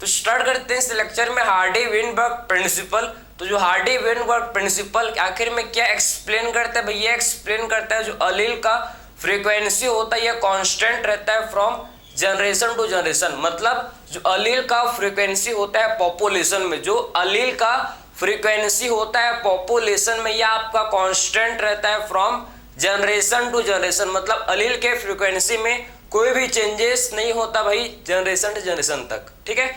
तो स्टार्ट करते हैं इस लेक्चर में हार्डी-वेनबर्ग प्रिंसिपल। तो जो हार्डी-वेनबर्ग प्रिंसिपल आखिर में क्या एक्सप्लेन करता है भैया, एक्सप्लेन करता है जो अलील का फ्रीक्वेंसी होता है यह कांस्टेंट रहता है फ्रॉम जनरेशन टू जनरेशन। मतलब जो अलील का फ्रीक्वेंसी होता है पॉपुलेशन में, जो अलील का फ्रीक्वेंसी होता है पॉपुलेशन में यह आपका कांस्टेंट रहता है फ्रॉम जनरेशन टू जनरेशन। मतलब अलील के फ्रीक्वेंसी में कोई भी चेंजेस नहीं होता भाई जनरेशन से जनरेशन तक। ठीक है,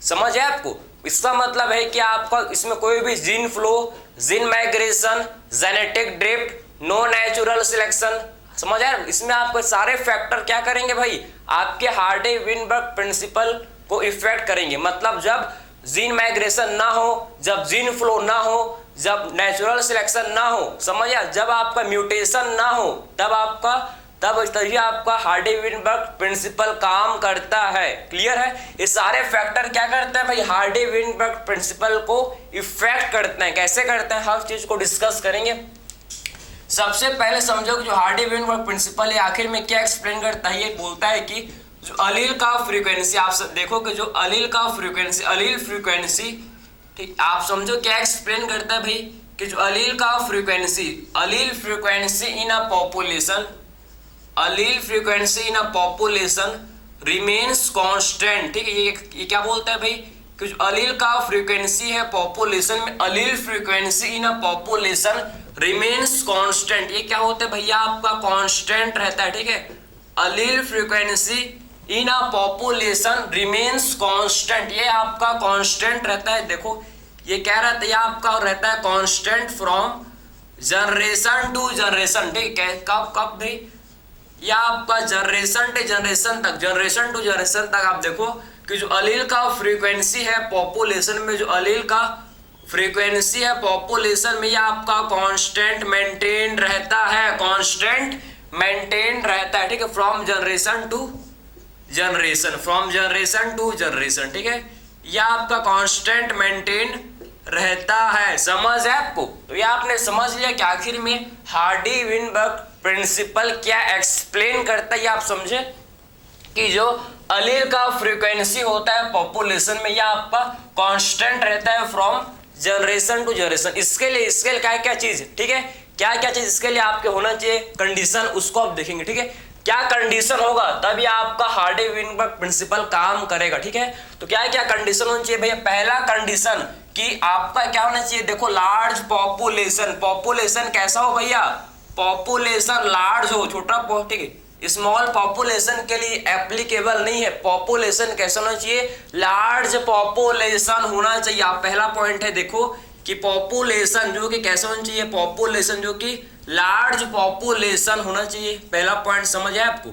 समझ है आपको? इसका मतलब है कि आपका इसमें कोई भी gene flow, gene migration, genetic drift, no natural selection, समझ आया? इसमें आपको सारे फैक्टर क्या करेंगे भाई, आपके हार्डी-वेनबर्ग प्रिंसिपल को इफेक्ट करेंगे। मतलब जब जीन माइग्रेशन ना हो, जब जीन फ्लो ना हो, जब नेचुरल सिलेक्शन ना हो, समझिए, जब आपका म्यूटेशन ना हो, तब तभी आपका हार्डी-वेनबर्ग प्रिंसिपल काम करता है। क्लियर है? ये सारे फैक्टर क्या करते हैं भाई, हार्डी-वेनबर्ग प्रिंसिपल को इफेक्ट करते हैं। कैसे करते हैं, हर चीज को डिस्कस करेंगे। सबसे पहले समझो कि जो हार्डी-वेनबर्ग प्रिंसिपल है आखिर में क्या एक्सप्लेन करता है, ये बोलता है कि जो अलील का फ्रीक्वेंसी, आप सब देखो कि जो अलील का फ्रीक्वेंसी, अलील फ्रीक्वेंसी, ठीक, आप समझो क्या एक्सप्लेन करता है भाई कि जो अलील का frequency, allele frequency in a population, allele frequency in a population remains constant. ठीक है, ये क्या बोलता है भाई कि जो अलील का फ्रीक्वेंसी है पॉपुलेशन में, allele frequency in a population remains constant. ये क्या होता है भैया, आपका कांस्टेंट रहता है। ठीक है, allele frequency in a population remains constant, ये आपका कांस्टेंट रहता है। देखो ये क्या रहता है, आपका रहता है constant from generation to generation. ठीक है, कब कब भाई, या आपका जनरेशन टू जनरेशन तक, जनरेशन टू जनरेशन तक। आप देखो कि जो अलील का फ्रीक्वेंसी है पॉपुलेशन में, जो अलील का फ्रीक्वेंसी है पॉपुलेशन में, यह आपका कांस्टेंट मेंटेन रहता है, कांस्टेंट मेंटेन रहता है। ठीक है, from generation to generation, from generation to generation. ठीक है, यह आपका कांस्टेंट मेंटेन रहता है। समझ है आपको? तो ये आपने समझ लिया कि आखिर में हार्डी-वेनबर्ग प्रिंसिपल क्या एक्सप्लेन करता है। आप समझे कि जो अलील का फ्रीक्वेंसी होता है पॉपुलेशन में, यह आपका कांस्टेंट रहता है फ्रॉम जनरेशन टू जनरेशन। इसके लिए क्या क्या चीज, ठीक है, क्या क्या चीज इसके लिए आपके होना चाहिए, कंडीशन, उसको आप देखेंगे। ठीक है, क्या कंडीशन होगा तभी आपका हार्डी-वेनबर्ग प्रिंसिपल काम करेगा। ठीक है, तो क्या क्या कंडीशन होनी चाहिए भैया? पहला कंडीशन कि आपका क्या होना चाहिए, देखो लार्ज पॉपुलेशन, पॉपुलेशन कैसा हो भैया, पॉपुलेशन लार्ज हो, छोटा, ठीक है, स्मॉल पॉपुलेशन के लिए एप्लीकेबल नहीं है। पॉपुलेशन कैसा होना चाहिए, लार्ज पॉपुलेशन होना चाहिए। आप पहला पॉइंट है देखो कि पॉपुलेशन जो कि कैसा होना चाहिए, पॉपुलेशन जो कि लार्ज पॉपुलेशन होना चाहिए। पहला पॉइंट समझ आया आपको?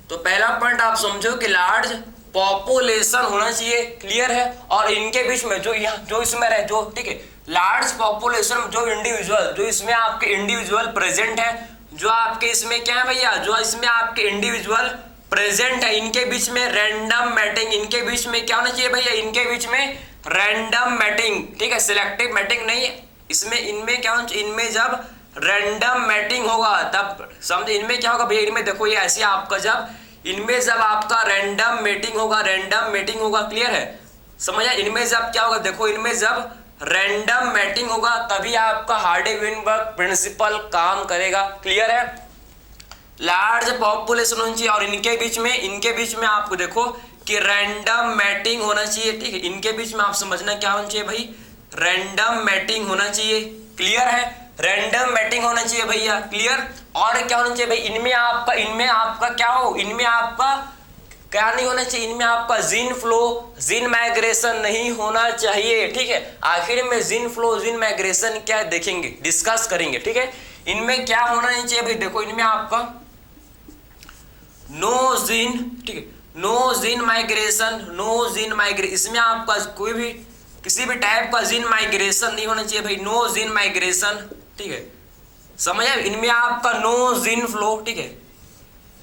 तो पहला पॉइंट आप समझो कि लार्ज पॉपुलेशन होना चाहिए। क्लियर है? और इनके बीच में जो यहाँ जो इसमें रहे, जो, ठीक है, लार्ज पॉपुलेशन जो इंडिविजुअल, जो इसमें आपके इंडिविजुअल प्रेजेंट है, जो आपके इसमें क्या है भैया, जो इसमें आपके इंडिविजुअल प्रेजेंट है, इनके बीच में रैंडम मैटिंग, इनके बीच में क्या होना चाहिए भैया, इनके बीच में रैंडम मैटिंग। ठीक है, सिलेक्टिव मैटिंग नहीं है इसमें, इनमें क्या होना चाहिए, इनमें जब रैंडम मैटिंग होगा तब समझे, इनमें क्या होगा भैया, इनमें देखो ये ऐसे आपका जब इनमें जब आपका रैंडम मैटिंग होगा, रैंडम मैटिंग होगा। क्लियर है? समझा? इनमें जब क्या होगा, देखो इनमें जब रैंडम मैटिंग होगा तभी आपका हार्डी-वेनबर्ग प्रिंसिपल काम करेगा। क्लियर है? लार्ज पॉपुलेशन होनी चाहिए और इनके बीच में आपको देखो कि रैंडम मैटिंग होना चाहिए। ठीक है, इनके बीच में आप समझना क्या होना चाहिए भाई, रैंडम मैटिंग होना चाहिए। क्लियर है? रैंडम मैटिंग होना चाहिए भैया। क्लियर? और क्या होना चाहिए भाई, इनमें आपका क्या हो, इनमें आपका क्या नहीं होना चाहिए, इनमें आपका जीन फ्लो, जीन माइग्रेशन नहीं होना चाहिए। ठीक है, आखिर में जीन फ्लो, जीन माइग्रेशन क्या देखेंगे, डिस्कस करेंगे। ठीक है, इनमें क्या होना नहीं चाहिए भाई, देखो इनमें आपका नो जीन, ठीक है, no gene migration, no gene migration, इसमें आपका कोई भी किसी भी टाइप का जीन माइग्रेशन नहीं होना चाहिए भाई, नो जीन माइग्रेशन। ठीक है, समझ आए? इनमें आपका नो जीन फ्लो, ठीक है,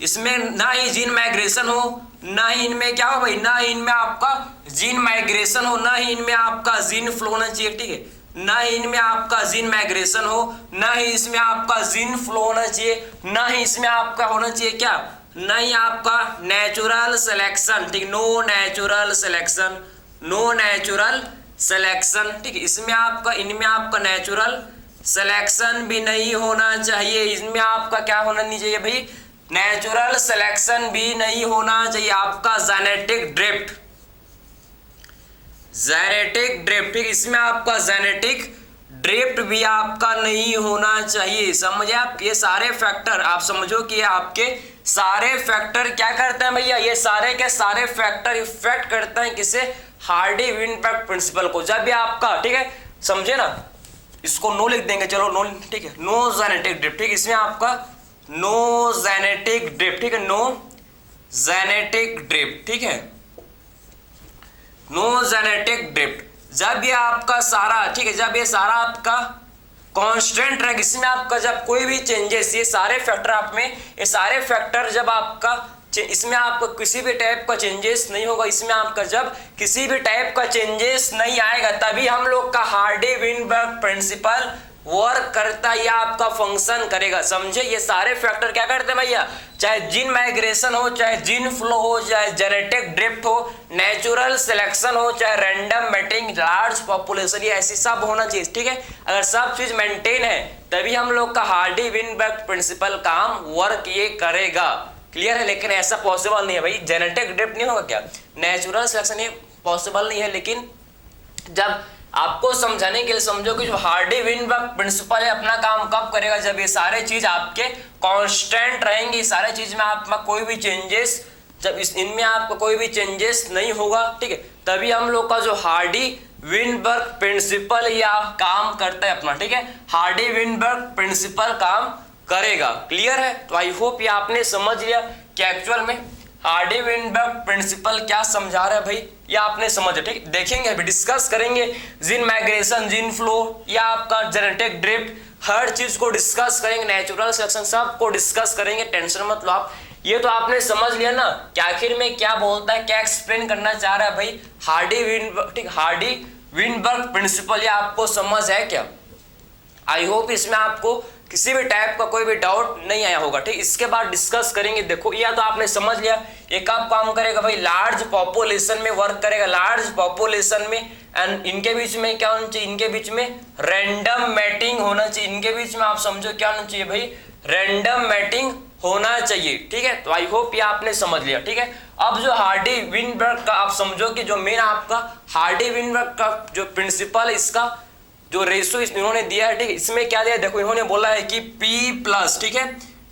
इसमें ना ही जीन माइग्रेशन हो, ना ही इनमें क्या हो भाई, ना ही इनमें आपका जीन माइग्रेशन हो, ना ही इनमें आपका जीन फ्लो होना चाहिए। ठीक है, ना ही इनमें आपका जीन माइग्रेशन हो, ना ही इसमें आपका जीन फ्लो होना चाहिए, ना ही इसमें आपका होना चाहिए क्या, नहीं आपका नेचुरल सिलेक्शन, ठीक, no natural selection, no natural selection, ठीक है। इसमें आपका, इनमें आपका नेचुरल सिलेक्शन भी नहीं होना चाहिए, इसमें आपका क्या होना नहीं चाहिए भाई, नेचुरल सिलेक्शन भी नहीं होना चाहिए, आपका जेनेटिक ड्रिफ्ट, जेनेटिक ड्रिफ्ट, ठीक, इसमें आपका जेनेटिक ड्रिफ्ट भी आपका नहीं होना चाहिए, समझे आप। ये सारे फैक्टर आप समझो कि आपके सारे फैक्टर क्या करते हैं भैया, ये सारे के सारे फैक्टर इफेक्ट करते हैं किसे, हार्डी-विनबर्ग प्रिंसिपल को। जब भी आपका, ठीक है, समझे ना, इसको नो लिख देंगे, चलो नो, ठीक है, नो जेनेटिक ड्रिफ्ट, ठीक, इसमें आपका नो जेनेटिक ड्रिफ्ट, ठीक है, नो जेनेटिक ड्रिफ्ट, ठीक है, नो जेनेटिक ड्रिफ्ट। जब ये आपका सारा, ठीक है, जब ये सारा आपका कांस्टेंट रहेगा, इसमें आपका जब कोई भी चेंजेस, ये सारे फैक्टर आप में, ये सारे फैक्टर जब आपका, इसमें आपको किसी भी टाइप का चेंजेस नहीं होगा, इसमें आपका जब किसी भी टाइप का चेंजेस नहीं आएगा, तभी हम लोग का हार्डी-विनबर्ग प्रिंसिपल वर्क करता है या आपका फंक्शन करेगा, समझे। ये सारे फैक्टर क्या करते हैं भैया, चाहे जीन माइग्रेशन हो, चाहे जीन फ्लो हो, चाहे जेनेटिक ड्रिफ्ट हो, नेचुरल सिलेक्शन हो, चाहे रैंडम मैटिंग, लार्ज पॉपुलेशन, ये ऐसी सब होना चाहिए, ठीक है। अगर सब चीज मेंटेन है तभी हम लोग का हार्डी-विनबर्ग प्रिंसिपल काम वर्क ये करेगा, क्लियर है। लेकिन ऐसा पॉसिबल नहीं है भाई, जेनेटिक ड्रिफ्ट नहीं होगा क्या, नेचुरल सिलेक्शन ये पॉसिबल नहीं है। लेकिन जब आपको समझाने के लिए समझो कि जो हार्डी-विनबर्ग प्रिंसिपल है अपना काम कब करेगा, जब ये सारे चीज आपके कांस्टेंट रहेंगी, सारे चीज में आपका कोई भी चेंजेस, जब इनमें आपका कोई भी चेंजेस नहीं होगा, ठीक है, तभी हम लोग का जो हार्डी-विनबर्ग प्रिंसिपल या काम करता है अपना, ठीक है, हार्डी-विनबर्ग प्रिंसिपल काम करेगा, क्लियर है। तो आई होप ये आपने समझ लिया कि एक्चुअल में हार्डी-विनबर्ग प्रिंसिपल क्या समझा रहा है भाई, ये आपने समझ, ठीक, देखेंगे अभी, डिस्कस करेंगे जीन माइग्रेशन, जीन फ्लो या आपका जेनेटिक ड्रिफ्ट, हर चीज को डिस्कस करेंगे, नेचुरल सिलेक्शन सबको डिस्कस करेंगे, टेंशन मत लो आप। ये तो आपने समझ लिया ना कि आखिर में क्या बोलता है, क्या एक्सप्लेन करना चाह रहा है भाई हार्डी-विनबर्ग, ठीक, हार्डी-विनबर्ग प्रिंसिपल, ये आपको समझ है क्या। आई होप इसमें आपको किसी भी टाइप का कोई भी डाउट नहीं आया होगा, ठीक। इसके बाद डिस्कस करेंगे, देखो या तो आपने समझ लिया ये कब काम करेगा भाई, लार्ज पॉपुलेशन में वर्क करेगा, लार्ज पॉपुलेशन में, एंड इनके बीच में क्या होना चाहिए, इनके बीच में रैंडम मैटिंग होना चाहिए, इनके बीच में आप समझो क्या होना चाहिए भाई, रैंडम मैटिंग होना चाहिए, ठीक है। तो आई होप ये आपने समझ लिया, ठीक है। अब जो हार्डी-विनबर्ग का आप समझो कि जो मेन आपका हार्डी-विनबर्ग का जो प्रिंसिपल, इसका जो रेशो इन्होंने दिया है, ठीक, इसमें क्या दिया है, देखो इन्होंने बोला है कि P+, ठीक है,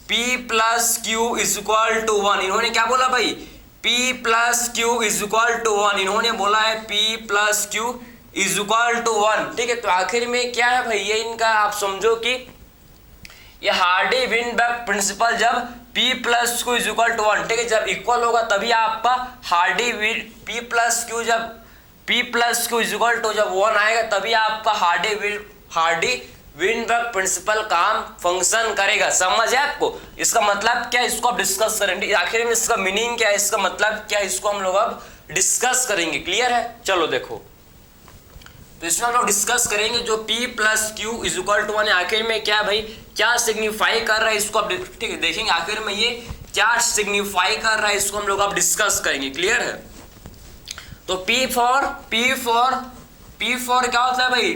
P+Q इज इक्वल टू 1, इन्होंने क्या बोला भाई, P+Q इज इक्वल टू 1, इन्होंने बोला है P+Q इज इक्वल टू 1, ठीक है। तो आखिर में क्या है भाई, ये इनका आप समझो कि ये हार्डी-विनबर्ग प्रिंसिपल जब P+Q इज इक्वल टू 1, ठीक है, जब इक्वल होगा तभी आपका P+Q जब P+Q इज इक्वल टू जब 1 आएगा तभी आपका हार्डी-विनबर्ग प्रिंसिपल काम फंक्शन करेगा, समझ है आपको। इसका मतलब क्या है, इसको आप डिस्कस करेंगे, आखिर में इसका मीनिंग क्या है, इसका मतलब क्या है, इसको हम लोग अब डिस्कस करेंगे, क्लियर है। चलो देखो, तो इसमें हम लोग डिस्कस करेंगे जो P+Q इज इक्वल टू 1 आखिर में क्या भाई, क्या सिग्निफाई कर रहा है, इसको आप ठीक है देखेंगे आखिर में ये क्या सिग्निफाई कर रहा है, इसको हम लोग अब डिस्कस करेंगे, क्लियर है। तो P फॉर क्या होता है भाई,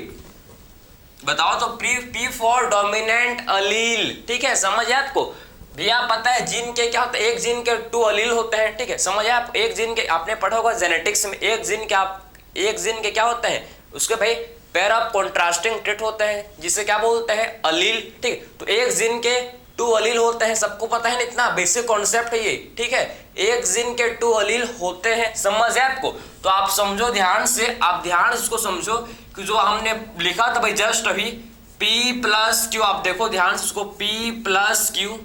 बताओ तो। P फॉर डोमिनेंट अलील, ठीक है, समझ है आपको भैया। पता है जीन के क्या होता है, एक जीन के 2 अलील होते हैं, ठीक है, समझ है आप। एक जीन के आपने पढ़ा होगा जेनेटिक्स में, एक जीन के क्या होता है, उसके भाई पेयर ऑफ कॉन्ट्रास्टिंग ट्रेट होते हैं, जिसे क्या बोलते हैं, अलील, ठीक। तो एक जीन के 2 अलील होते हैं, सबको पता है ना, इतना बेसिक कॉन्सेप्ट है ये, ठीक है। एक जीन के 2 अलील होते हैं, समझ है आपको। तो आप समझो ध्यान से, आप ध्यान इसको समझो कि जो हमने लिखा था भाई जस्ट अभी P+Q, आप देखो ध्यान से उसको, P+Q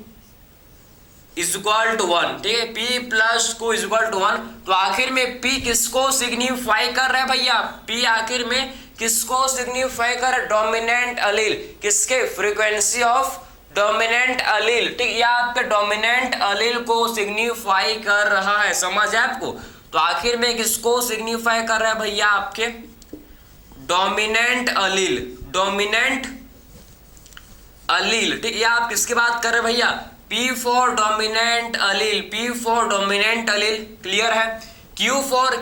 इज इक्वल टू 1, ठीक है, P+Q इज इक्वल टू 1। तो आखिर में P किसको सिग्निफाई कर रहा है भैया, P आखिर में किसको सिग्निफाई कर रहा है, डोमिनेंट अलील, किसके, फ्रीक्वेंसी ऑफ डोमिनेंट अलील, ठीक, या आपके डोमिनेंट अलील को सिग्निफाई कर रहा है, समझ है आपको। तो आखिर में किसको सिग्निफाई कर रहा है भैया, आपके डोमिनेंट अलील, ठीक, या आप किसकी बात कर रहे हैं भैया, P P for dominant Aleel, P for dominant Aleel, clear है। Q फॉर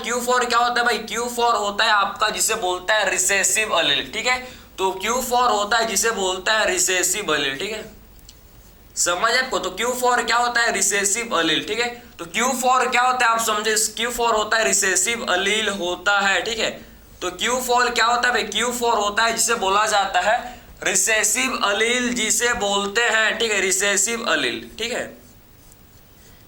क्या होता है भाई, Q फॉर होता है आपका जिसे बोलता है रिसेसिव अलील, ठीक है। तो Q फॉर होता है जिसे बोलता है रिसेसिव अलील, ठीक है, समझ आपको। तो Q फॉर क्या होता है, रिसेसिव अलील, ठीक है। तो Q फॉर क्या होता है आप समझे, Q फॉर होता है रिसेसिव अलील होता है, ठीक है। तो Q फॉर क्या होता है भाई, Q फॉर होता है जिसे बोला जाता है रिसेसिव अलील, जिसे बोलते हैं, ठीक है, रिसेसिव अलील, ठीक है।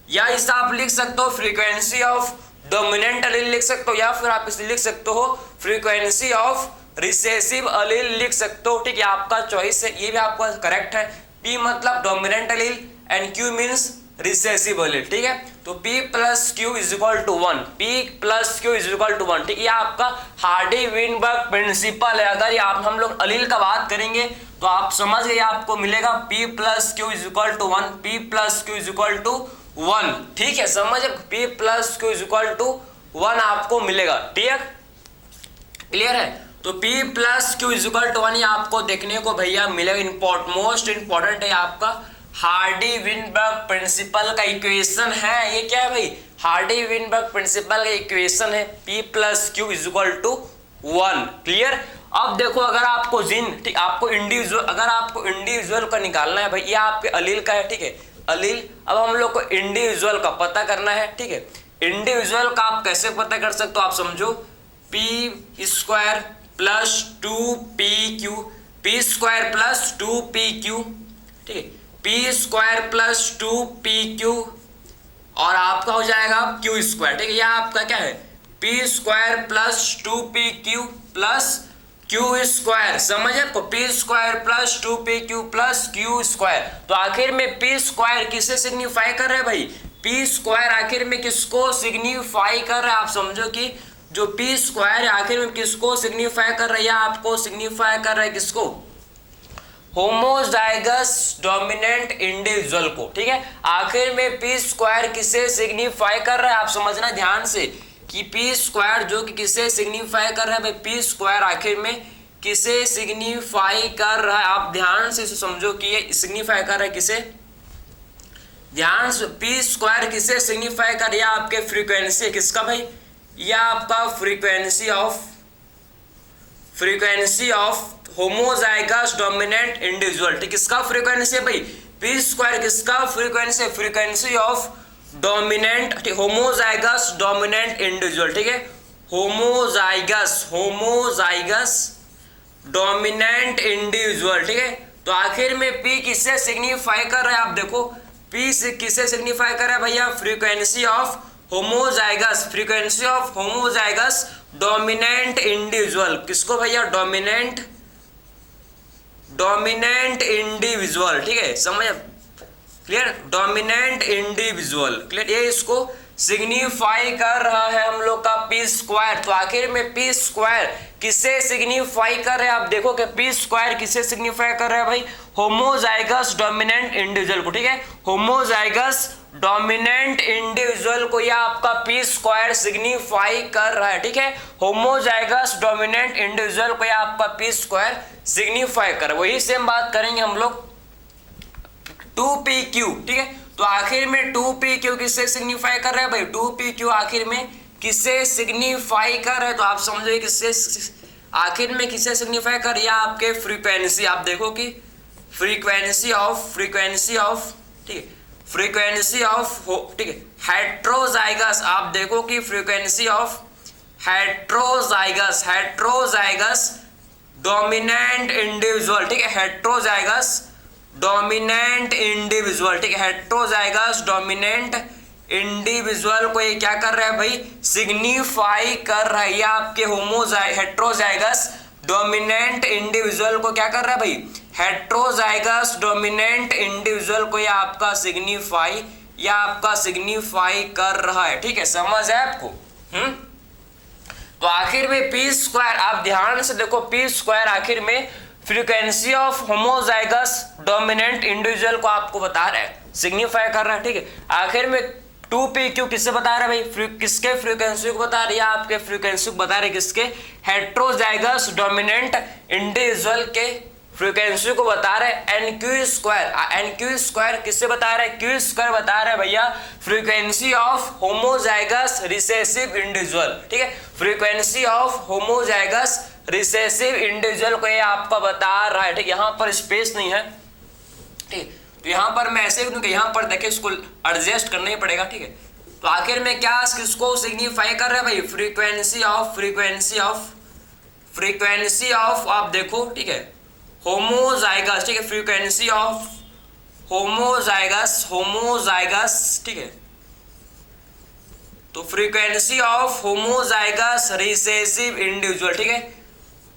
या इसे आप लिख सकते हो फ्रीक्वेंसी ऑफ डोमिनेंट अलील लिख सकते हो, या फिर आप इसे लिख सकते हो फ्रीक्वेंसी ऑफ रिसेसिव अलील लिख सकते हो, ठीक है, आपका चॉइस है, ये भी आपका करेक्ट है। P मतलब dominant allele and Q means recessive allele, ठीक है। तो P plus Q is equal to 1, P plus Q is equal to 1, ठीक है। ये आपका हार्डी विनबर्ग प्रिंसिपल है। अगर ये आप हम लोग अलील का बात करेंगे तो आप समझ गए, आपको मिलेगा P plus Q is equal to 1, P plus Q is equal to 1, ठीक है, समझ, P plus Q is equal to 1 आपको मिलेगा, ठीक है, क्लियर है। तो P plus Q is equal to 1 ये आपको देखने को भैया मिलेगा। मोस्ट इंपॉर्टेंट है आपका हार्डी विनबर्ग प्रिंसिपल का इक्वेशन है। ये क्या है भाई, हार्डी विनबर्ग प्रिंसिपल का इक्वेशन है, P plus Q is equal to 1, clear. अब देखो अगर आपको ठीक आपको इंडिविजुअल, अगर आपको इंडिविजुअल का निकालना है भाई, ये आपके अलील का है, ठीक है, अलील। अब हम लोग को इंडिविजुअल का पता करना है, ठीक है। इंडिविजुअल का आप कैसे पता कर सकते हो, आप समझो, P square plus 2PQ, P square plus 2PQ, ठीक है, P स्क्वायर प्लस 2PQ और आपका हो जाएगा Q स्क्वायर, ठीक है। यह आपका क्या है, P square plus 2PQ plus Q square, समझ आपको, P square plus 2PQ plus Q square. तो आखिर में P स्क्वायर किसे सिग्निफाई कर रहे हैं भाई, P स्क्वायर आखिर में किसको सिग्निफाई कर रहा है, आप समझो कि जो P स्क्वायर आखिर में किसको सिग्निफाई कर रहा है, या आपको सिग्निफाई कर रहा है किसको, होमोजाइगस डोमिनेंट इंडिविजुअल को, ठीक है। आखिर में P स्क्वायर किसे सिग्निफाई कर रहा है, आप समझना ध्यान से कि P स्क्वायर जो कि किसे सिग्निफाई कर रहा है भाई, P स्क्वायर आखिर में किसे सिग्निफाई कर रहा है, आप ध्यान से समझो कि ये सिग्निफाई कर रहा है किसे, ध्यान से, P स्क्वायर किसे सिग्निफाई कर रहा है, आपके फ्रीक्वेंसी किसका भाई, या आपका frequency of homozygous dominant individual, ठीक, किसका फ्रीक्वेंसी है भाई, P स्क्वायर किसका फ्रीक्वेंसी है, फ्रीक्वेंसी ऑफ डोमिनेंट, ठीक, होमोजाइगस डोमिनेंट इंडिविजुअल, ठीक है, होमोजाइगस डोमिनेंट इंडिविजुअल, ठीक है। तो आखिर में P किससे सिग्निफाई कर रहा है, आप देखो P से किससे सिग्निफाई कर रहा है भैया, frequency of homozygous dominant individual, किसको भैया, डोमिनेंट इंडिविजुअल, ठीक है, समझ, क्लियर, डोमिनेंट इंडिविजुअल, क्लियर, ये इसको सिग्निफाई कर रहा है हम लोग का P स्क्वायर। तो आखिर में P स्क्वायर किसे सिग्निफाई कर रहे हैं, आप देखो कि P स्क्वायर किसे सिग्निफाई कर रहा है भाई, होमोजाइगस डोमिनेंट इंडिविजुअल को, ठीक है, होमोजाइगस डोमिनेंट इंडिविजुअल को यह आपका P स्क्वायर सिग्निफाई कर रहा है, ठीक है, होमोजाइगस डोमिनेंट इंडिविजुअल को यह आपका P स्क्वायर सिग्निफाई कर रहा है। वही सेम बात करेंगे हम लोग 2PQ, ठीक है। तो आखिर में 2PQ किससे सिग्निफाई कर रहा है भाई, 2PQ आखिर में किससे सिग्निफाई कर रहा है, तो आप समझो किससे आखिर में किससे सिग्निफाई कर रहा है, आपके फ्रीक्वेंसी, आप देखो कि फ्रीक्वेंसी ऑफ ठीक है, फ्रीक्वेंसी ऑफ, ठीक है, हेट्रोजाइगस, आप देखो कि frequency of heterozygous dominant individual, ठीक है, हेट्रोजाइगस डोमिनेंट इंडिविजुअल, ठीक है, हेट्रोजाइगस डोमिनेंट इंडिविजुअल को ये क्या कर रहा है भाई, सिग्निफाई कर रहा है, ये आपके हेट्रोजाइगस डोमिनेंट इंडिविजुअल को क्या कर रहा है भाई, हेट्रोजाइगस डोमिनेंट इंडिविजुअल को ये आपका सिग्निफाई कर रहा है, ठीक है, समझ है आपको। तो आखिर में P स्क्वायर, आप ध्यान से देखो, P स्क्वायर आखिर में frequency of homozygous dominant individual को आपको बता रहा है, सिग्निफाई कर रहा है, ठीक है। आखिर में 2PQ किससे बता रहा है भाई, किसके फ्रीक्वेंसी को बता रही है, आपके फ्रीक्वेंसी को बता रहे किसके, हेट्रोजाइगस डोमिनेंट इंडिविजुअल के फ्रीक्वेंसी को बता रहे and Q square. And Q square किससे बता रहे? क्यू स्क्वायर बता रहे भैया frequency of homozygous recessive individual. ठीक है, frequency of homozygous recessive individual को ये आपका बता रहा है। ठीक, यहाँ पर स्पेस नहीं है। ठीक, तो यहाँ पर मैं ऐसे कि यहाँ पर देखिए इसको एडजस्ट करना ही पड़ेगा। ठीक है, तो आखिर में क्या किसको सिग्निफाई कर रहा है भाई? फ्रीक्वेंसी ऑफ आप देखो, ठीक है, होमोजाइगस। ठीक है, फ्रीक्वेंसी ऑफ होमोजाइगस। ठीक है, तो frequency of homozygous recessive individual. ठीक है,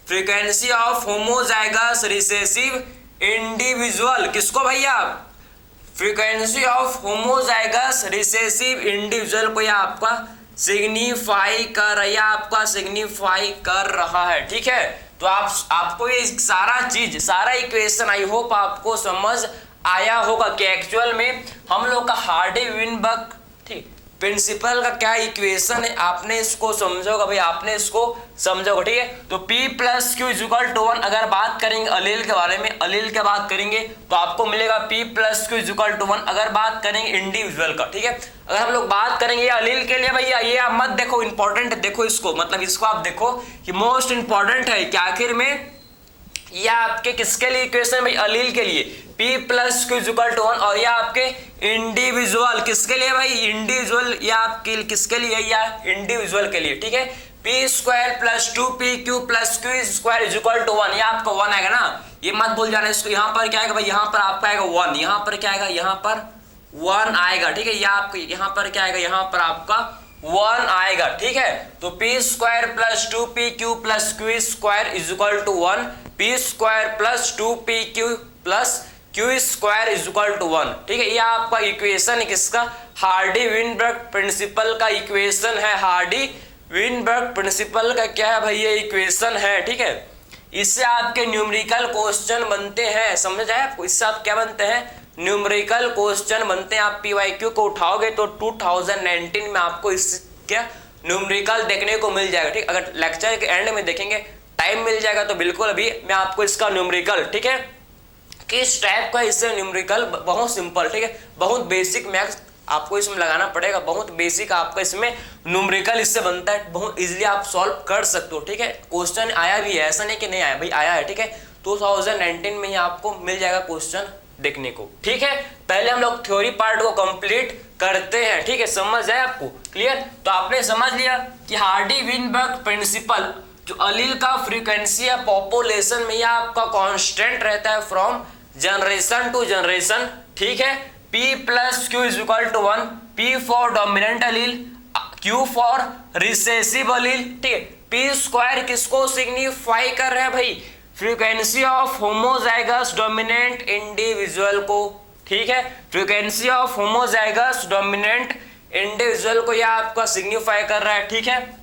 frequency of homozygous recessive individual किसको भैया? Frequency of homozygous recessive individual को यह आपका सिग्निफाई कर रहा है। ठीक है, तो आपको ये सारा इक्वेशन आई होप आपको समझ आया होगा कि एक्चुअल में हम लोग का हार्डी-विनबर्ग ठीक प्रिंसिपल का क्या इक्वेशन है। आपने इसको समझोगा भाई, आपने इसको समझोगा। ठीक है, तो P plus Q equal to 1 अगर बात करेंगे अलील के बारे में, अलील के बात करेंगे तो आपको मिलेगा P plus Q equal to 1 अगर बात करेंगे इंडिविजुअल का। ठीक है, अगर हम लोग बात करेंगे अलील के लिए भैया, ये आप मत देखो, इंपॉर्टेंट है, देखो इसको, मतलब इसको आप देखो कि मोस्ट इंपॉर्टेंट है कि आखिर में यह आपके किसके लिए इक्वेशन भाई? अलील के लिए P plus Q equal to 1 और यह आपके इंडिविजुअल किसके लिए भाई? इंडिविजुअल, या आपके किसके लिए? या इंडिविजुअल के लिए। ठीक है, P square plus 2PQ plus Q square equal to 1, यह आपका 1 आएगा ना, ये मत भूल जाना इसको। यहाँ पर क्या आएगा भाई? यहाँ पर आपका आएगा 1, यहाँ पर क्या आएगा? यहाँ पर 1 आएगा। ठीक है, यह आपको यहाँ पर क्या आएगा? यहाँ पर आपका 1 आएगा। ठीक है, तो P square plus 2PQ plus Q square equal to 1, P square plus 2PQ plus Q square equal to 1। ठीक है, ये आपका इक्वेशन है किसका? हार्डी-विनबर्ग प्रिंसिपल का इक्वेशन है। हार्डी-विनबर्ग प्रिंसिपल का क्या है भाई? ये इक्वेशन है। ठीक है, इससे आपके न्यूमेरिकल क्वेश्चन बनते हैं, समझ आए आपको? इससे आप क्या बनते हैं? न्यूमेरिकल क्वेश्चन बनते हैं। आप PYQ को उठाओगे तो 2019 में आपको इस क्या न्यूमेरिकल देखने को मिल जाएगा। ठीक, अगर लेक्चर के एंड में देखेंगे, टाइम मिल जाएगा तो बिल्कुल अभी मैं आपको इसका न्यूमेरिकल, ठीक है, किस टाइप का इससे न्यूमेरिकल, बहुत सिंपल, ठीक है, बहुत बेसिक मैथ्स आपको इसमें लगाना पड़ेगा, बहुत बेसिक आपका इसमें न्यूमेरिकल इससे बनता है, बहुत इजीली आप सॉल्व कर सकते हो। ठीक है, क्वेश्चन आया भी है, ऐसा नहीं कि नहीं आया भाई, आया है। ठीक है, 2019 में ही आपको मिल जाएगा क्वेश्चन देखने को। ठीक है, पहले हम लोग थ्योरी पार्ट को कंप्लीट करते हैं। ठीक है, समझ आए आपको? क्लियर? तो आपने समझ लिया कि हार्डी-विनबर्ग प्रिंसिपल जो अलील का फ्रीक्वेंसी या पॉपुलेशन में यह आपका कांस्टेंट रहता है फ्रॉम जनरेशन टू जनरेशन। ठीक है, P plus Q is equal to 1, P for dominant allele, Q for recessive allele. ठीक है, P स्क्वायर किसको सिग्निफाई कर रहा है भाई? Frequency of homozygous dominant individual को। ठीक है, frequency of homozygous dominant individual को यह आपका सिग्निफाई कर रहा है। ठीक है,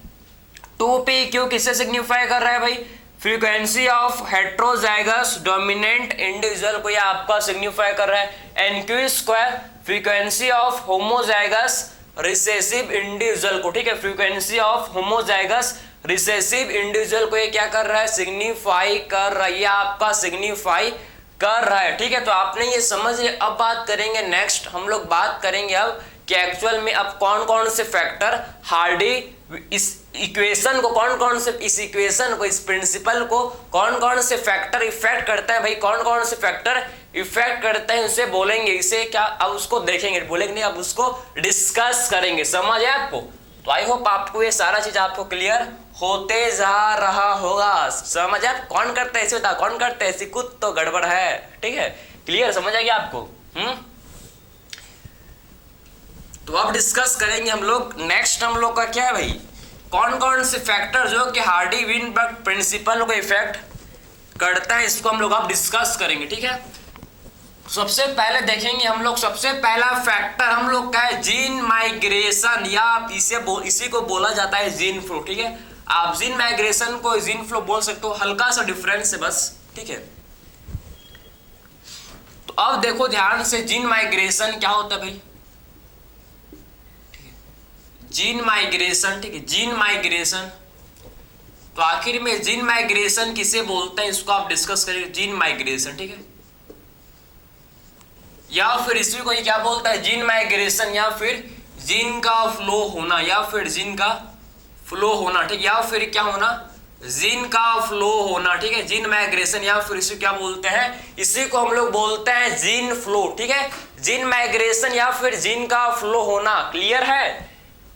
2PQ किससे सिग्निफाई कर रहा है भाई? Frequency of heterozygous dominant individual को यह आपका सिग्निफाई कर रहा है। NQ square frequency of homozygous recessive individual को। ठीक है, frequency of homozygous recessive individual को ये क्या कर रहा है? सिग्निफाई कर रहा है, आपका सिग्निफाई कर रहा है। ठीक है, तो आपने ये समझ लिया। अब बात करेंगे नेक्स्ट, हम लोग बात करेंगे अब कि एक्चुअल में अब कौन कौन से फैक्टर हार्डी इस इक्वेशन को, कौन कौन से इस इक्वेशन को, इस प्रिंसिपल को कौन कौन से फैक्टर इफेक्ट करता है भाई, कौन कौन से फैक्टर इफेक्ट करते हैं उसे बोलेंगे, इसे क्या अब उसको देखेंगे, बोलेंगे नहीं, अब उसको डिस्कस करेंगे। समझ है आपको? तो आई होप आपको ये सारा चीज आपको क्लियर होते जा रहा होगा। समझ आप? कौन करता है ऐसे बता, कौन करता है ऐसी? कुछ तो गड़बड़ है। ठीक है, क्लियर समझ आ गया आपको? तो अब डिस्कस करेंगे हम लोग नेक्स्ट, हम लोग का क्या है भाई, कौन कौन से फैक्टर जो कि हार्डी-विनबर्ग प्रिंसिपल को इफेक्ट करता है, इसको हम लोग अब डिस्कस करेंगे। ठीक है, सबसे पहले देखेंगे हम लोग, सबसे पहला फैक्टर हम लोग का है जीन माइग्रेशन, या आप इसी को बोला जाता है जीन फ्लो। ठीक है, आप जीन माइग्रेशन को जीन फ्लो बोल सकते हो, हल्का सा डिफरेंस है बस। ठीक है, तो अब देखो ध्यान से, जीन माइग्रेशन क्या होता है भाई? जीन माइग्रेशन, ठीक है, जीन माइग्रेशन तो आखिर में जीन माइग्रेशन किसे बोलते हैं, इसको आप डिस्कस करेंगे, जीन माइग्रेशन, ठीक है। या फिर इसी को क्या बोलता है, जीन माइग्रेशन, या फिर जीन का फ्लो होना, या फिर जीन का फ्लो होना, ठीक, या फिर क्या होना, जीन का फ्लो होना, ठीक है, जीन माइग्रेशन, या फिर इसे क्या बोलते हैं, इसी को हम लोग बोलते हैं जीन फ्लो, ठीक है, जीन माइग्रेशन या फिर जीन का फ्लो होना। क्लियर है।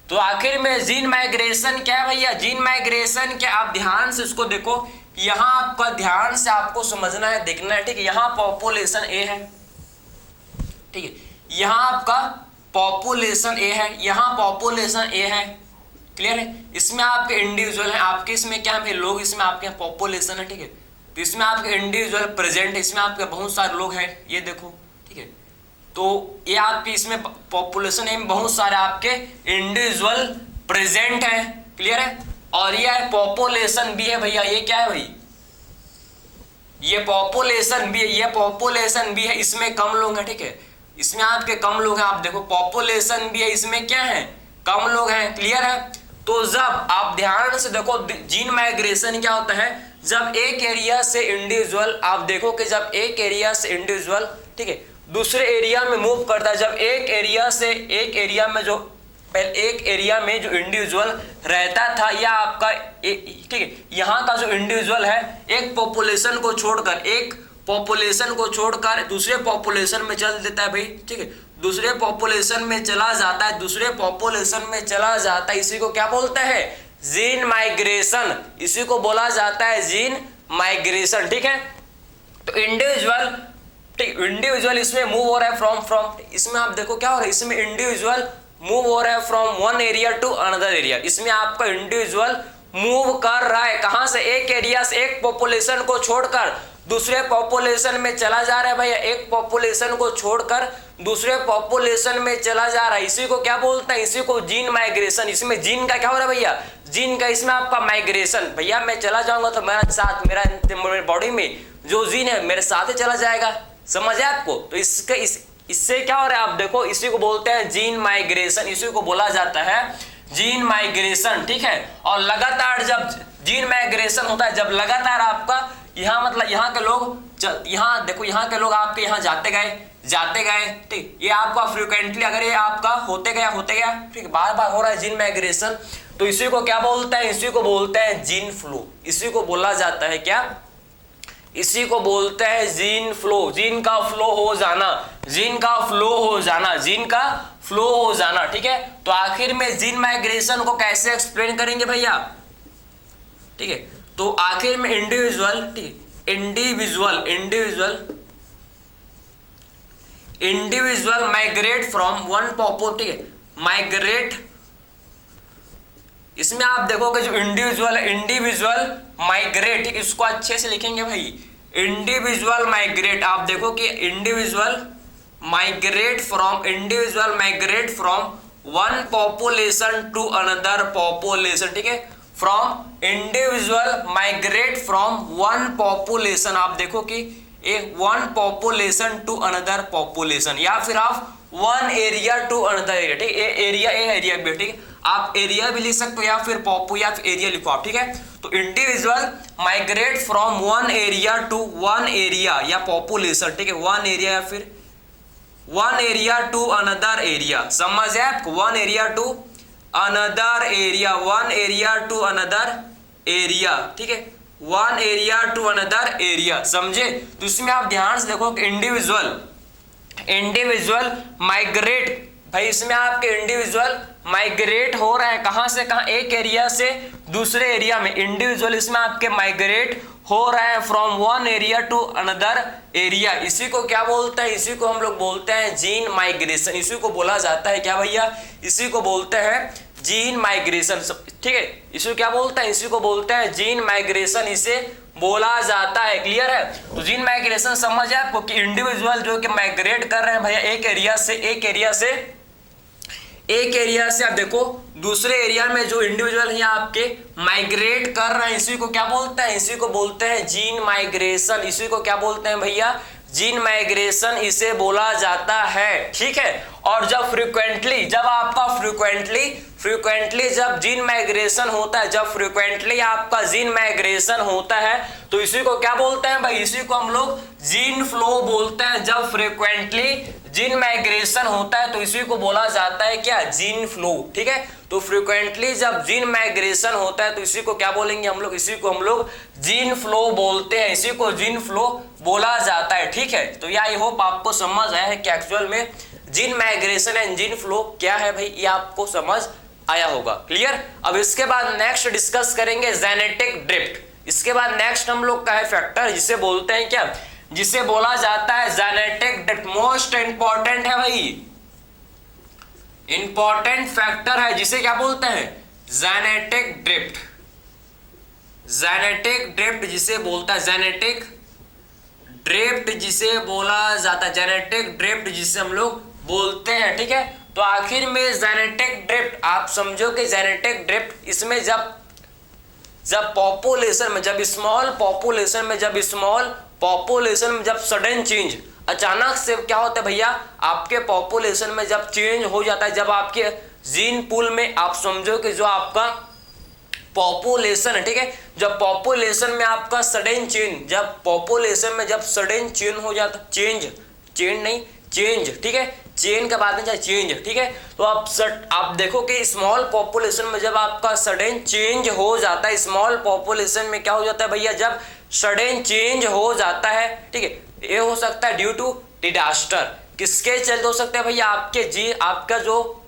तो आखिर में जीन माइग्रेशन क्या है भैया, जीन माइग्रेशन क्या, आप ध्यान से इसको देखो, यहां आपका ध्यान से आपको समझना है, देखना है, ठीक है। यहाँ पॉपुलेशन ए है, ठीक है, यहाँ आपका पॉपुलेशन ए है, यहाँ पॉपुलेशन ए है, क्लियर है। इसमें आपके इंडिविजुअल है, आपके इसमें क्या है लोग, इसमें आपके पॉपुलेशन है, ठीक है। तो इसमें आपके इंडिविजुअल प्रेजेंट है, इसमें आपके बहुत सारे लोग हैं, ये देखो, ठीक है। तो ये आपकी इसमें पॉपुलेशन है, बहुत सारे आपके इंडिविजुअल प्रेजेंट है, क्लियर है। और ये है पॉपुलेशन भी है भैया, ये क्या है भाई, ये पॉपुलेशन भी है, ये पॉपुलेशन भी है, इसमें कम लोग हैं, ठीक है, इसमें आपके कम लोग हैं, आप देखो पॉपुलेशन भी है, इसमें क्या है, कम लोग हैं, क्लियर है। तो जब आप ध्यान से देखो, जीन माइग्रेशन क्या होता है, जब एक एरिया से इंडिविजुअल, आप देखो कि जब एक एरिया से इंडिविजुअल, ठीक है, दूसरे एरिया में मूव करता है, जब एक एरिया से एक एरिया में जो एक एरिया में जो इंडिविजुअल रहता था, या आपका ठीक है, यहाँ का जो इंडिविजुअल है, एक पॉपुलेशन को छोड़कर दूसरे पॉपुलेशन में चल देता है भाई, ठीक है, दूसरे पॉपुलेशन में चला जाता है, दूसरे पॉपुलेशन में चला जाता है, इसी को क्या बोलते हैं, जीन माइग्रेशन, इसी को बोला जाता है जीन माइग्रेशन, ठीक है। तो इंडिविजुअल इसमें मूव हो रहा है फ्रॉम, इसमें आप देखो क्या हो रहा है, इसमें इंडिविजुअल मूव हो रहा है from one area to another area, इसमें आपका इंडिविजुअल मूव कर रहा है, कहां से, एक एरिया से, एक पॉपुलेशन को छोड़कर दूसरे पॉपुलेशन में चला जा रहा है भैया, एक पॉपुलेशन को छोड़कर दूसरे पॉपुलेशन में चला जा रहा है, इसी को क्या बोलते हैं, इसी को जीन माइग्रेशन। इसमें जीन का क्या हो रहा है भैया, जीन का, इसमें आपका माइग्रेशन, भैया मैं चला जाऊंगा तो मेरा साथ, मेरा बॉडी में जो जीन है मेरे साथ ही चला जाएगा, समझ है आपको। तो इससे क्या हो रहा है, आप देखो, इसी को बोलते हैं जीन माइग्रेशन, इसी को बोला जाता है जीन माइग्रेशन, ठीक है। और लगातार जब जीन माइग्रेशन होता है, जब लगातार आपका यहाँ मतलब यहाँ के लोग, यहाँ देखो, यहाँ के लोग आपके यहाँ जाते गए, ठीक, ये आपका फ्रिक्वेंटली अगर ये आपका होते गया, ठीक, बार बार हो रहा है जीन माइग्रेशन, तो इसी को क्या बोलते हैं, इसी को बोलते हैं जीन फ्लो, इसी को बोला जाता है क्या, इसी को बोलते हैं जीन फ्लो, जीन का फ्लो हो जाना, जीन का फ्लो हो जाना, जीन का फ्लो हो जाना, ठीक है। तो आखिर में जीन माइग्रेशन को कैसे एक्सप्लेन करेंगे भैया, ठीक है। तो आखिर में इंडिविजुअल, ठीक, individual migrate from one population, ठीक है, माइग्रेट, इसमें आप देखोगे जो इंडिविजुअल है, इंडिविजुअल माइग्रेट, ठीक, इसको अच्छे से लिखेंगे भाई, इंडिविजुअल माइग्रेट, आप देखो कि individual migrate from one population to another population, ठीक है, from individual migrate from one population, आप देखो कि one population to another population, या फिर आप one area to another area, ठीक, एरिया भी, ठीक है, आप एरिया भी लिख सकते हो, या फिर पॉपू या फिर एरिया लिखो आप, ठीक है। तो individual migrate from one area to one area या पॉपुलेशन, ठीक है, वन एरिया या फिर one area to another area, समझ है आपको, one area to another area, one area to another area, ठीक है, one area to another area, समझे। तो इसमें आप ध्यान से देखो कि इंडिविजुअल माइग्रेट, भाई इसमें आपके इंडिविजुअल माइग्रेट हो रहे हैं, कहां से कहां, एक एरिया से दूसरे एरिया में, इंडिविजुअल इसमें आपके माइग्रेट हो रहे हैं from one area to another area, इसी को क्या बोलते हैं, इसी को हम लोग बोलते हैं जीन माइग्रेशन, इसी को बोला जाता है क्या भैया, इसी को बोलते हैं जीन माइग्रेशन, ठीक है, इसी को क्या बोलते हैं, इसी को बोलते हैं जीन माइग्रेशन, इसे बोला जाता है, क्लियर है। तो जीन माइग्रेशन समझ है आपको कि इंडिविजुअल जो कि माइग्रेट कर रहे हैं भैया, एक एरिया से आप देखो दूसरे एरिया में जो इंडिविजुअल है आपके माइग्रेट कर रहे हैं, इसी को क्या बोलते हैं, इसी को बोलते हैं जीन माइग्रेशन, इसी को क्या बोलते हैं भैया, जीन माइग्रेशन इसे बोला जाता है, ठीक है। और जब फ्रीक्वेंटली, जब आपका फ्रीक्वेंटली जब जीन माइग्रेशन होता है, जब फ्रीक्वेंटली आपका जीन माइग्रेशन होता है तो इसी को क्या बोलते हैं भाई, इसी को हम लोग जीन फ्लो बोलते हैं। जब फ्रीक्वेंटली जीन माइग्रेशन होता है तो इसी को बोला जाता है क्या, जीन फ्लो, ठीक है। तो फ्रीक्वेंटली जब जीन माइग्रेशन होता है तो इसी को क्या बोलेंगे हम लोग, इसी को हम लोग जीन फ्लो बोलते हैं, इसी को जीन फ्लो बोला जाता है, ठीक है। तो ये आई होप आपको समझ आया है कि एक्चुअल में gene migration and gene flow क्या है भाई, ये आपको समझ आया होगा, क्लियर। अब इसके बाद नेक्स्ट डिस्कस करेंगे जेनेटिक ड्रिफ्ट। इसके बाद नेक्स्ट हम लोग का है फैक्टर जिसे बोलते हैं क्या, जिसे बोला जाता है जेनेटिक ड्रिफ्ट। मोस्ट इंपॉर्टेंट है भाई, इंपॉर्टेंट फैक्टर है जिसे क्या बोलते हैं, जेनेटिक ड्रिफ्ट। जेनेटिक ड्रिफ्ट जिसे बोलता है, जेनेटिक ड्रिफ्ट जिसे बोला जाता है, जेनेटिक ड्रिफ्ट जिसे हम लोग बोलते हैं, ठीक है। तो आखिर में जेनेटिक ड्रिफ्ट आप समझो कि जेनेटिक ड्रिफ्ट इसमें जब पॉपुलेशन में, जब स्मॉल पॉपुलेशन में, जब सडन चेंज, अचानक से क्या होता है भैया, आपके पॉपुलेशन में जब चेंज हो जाता है, जब आपके जीन पूल में आप समझो कि जो आपका पॉपुलेशन है, ठीक है, जब पॉपुलेशन में आपका सडन चेंज, जब पॉपुलेशन में जब सडन चेंज हो जाता, चेंज, ठीक है, चेन के बाद में चाहे चेंज, ठीक है। तो आप देखो कि स्मॉल पॉपुलेशन में जब आपका सडन चेंज हो जाता है, स्मॉल पॉपुलेशन में क्या हो जाता है भैया, जब सडन चेंज हो जाता है, ठीक है, ये हो सकता है ड्यू टू डिजास्टर। किसके चलते हो सकता है भैया, आपका जो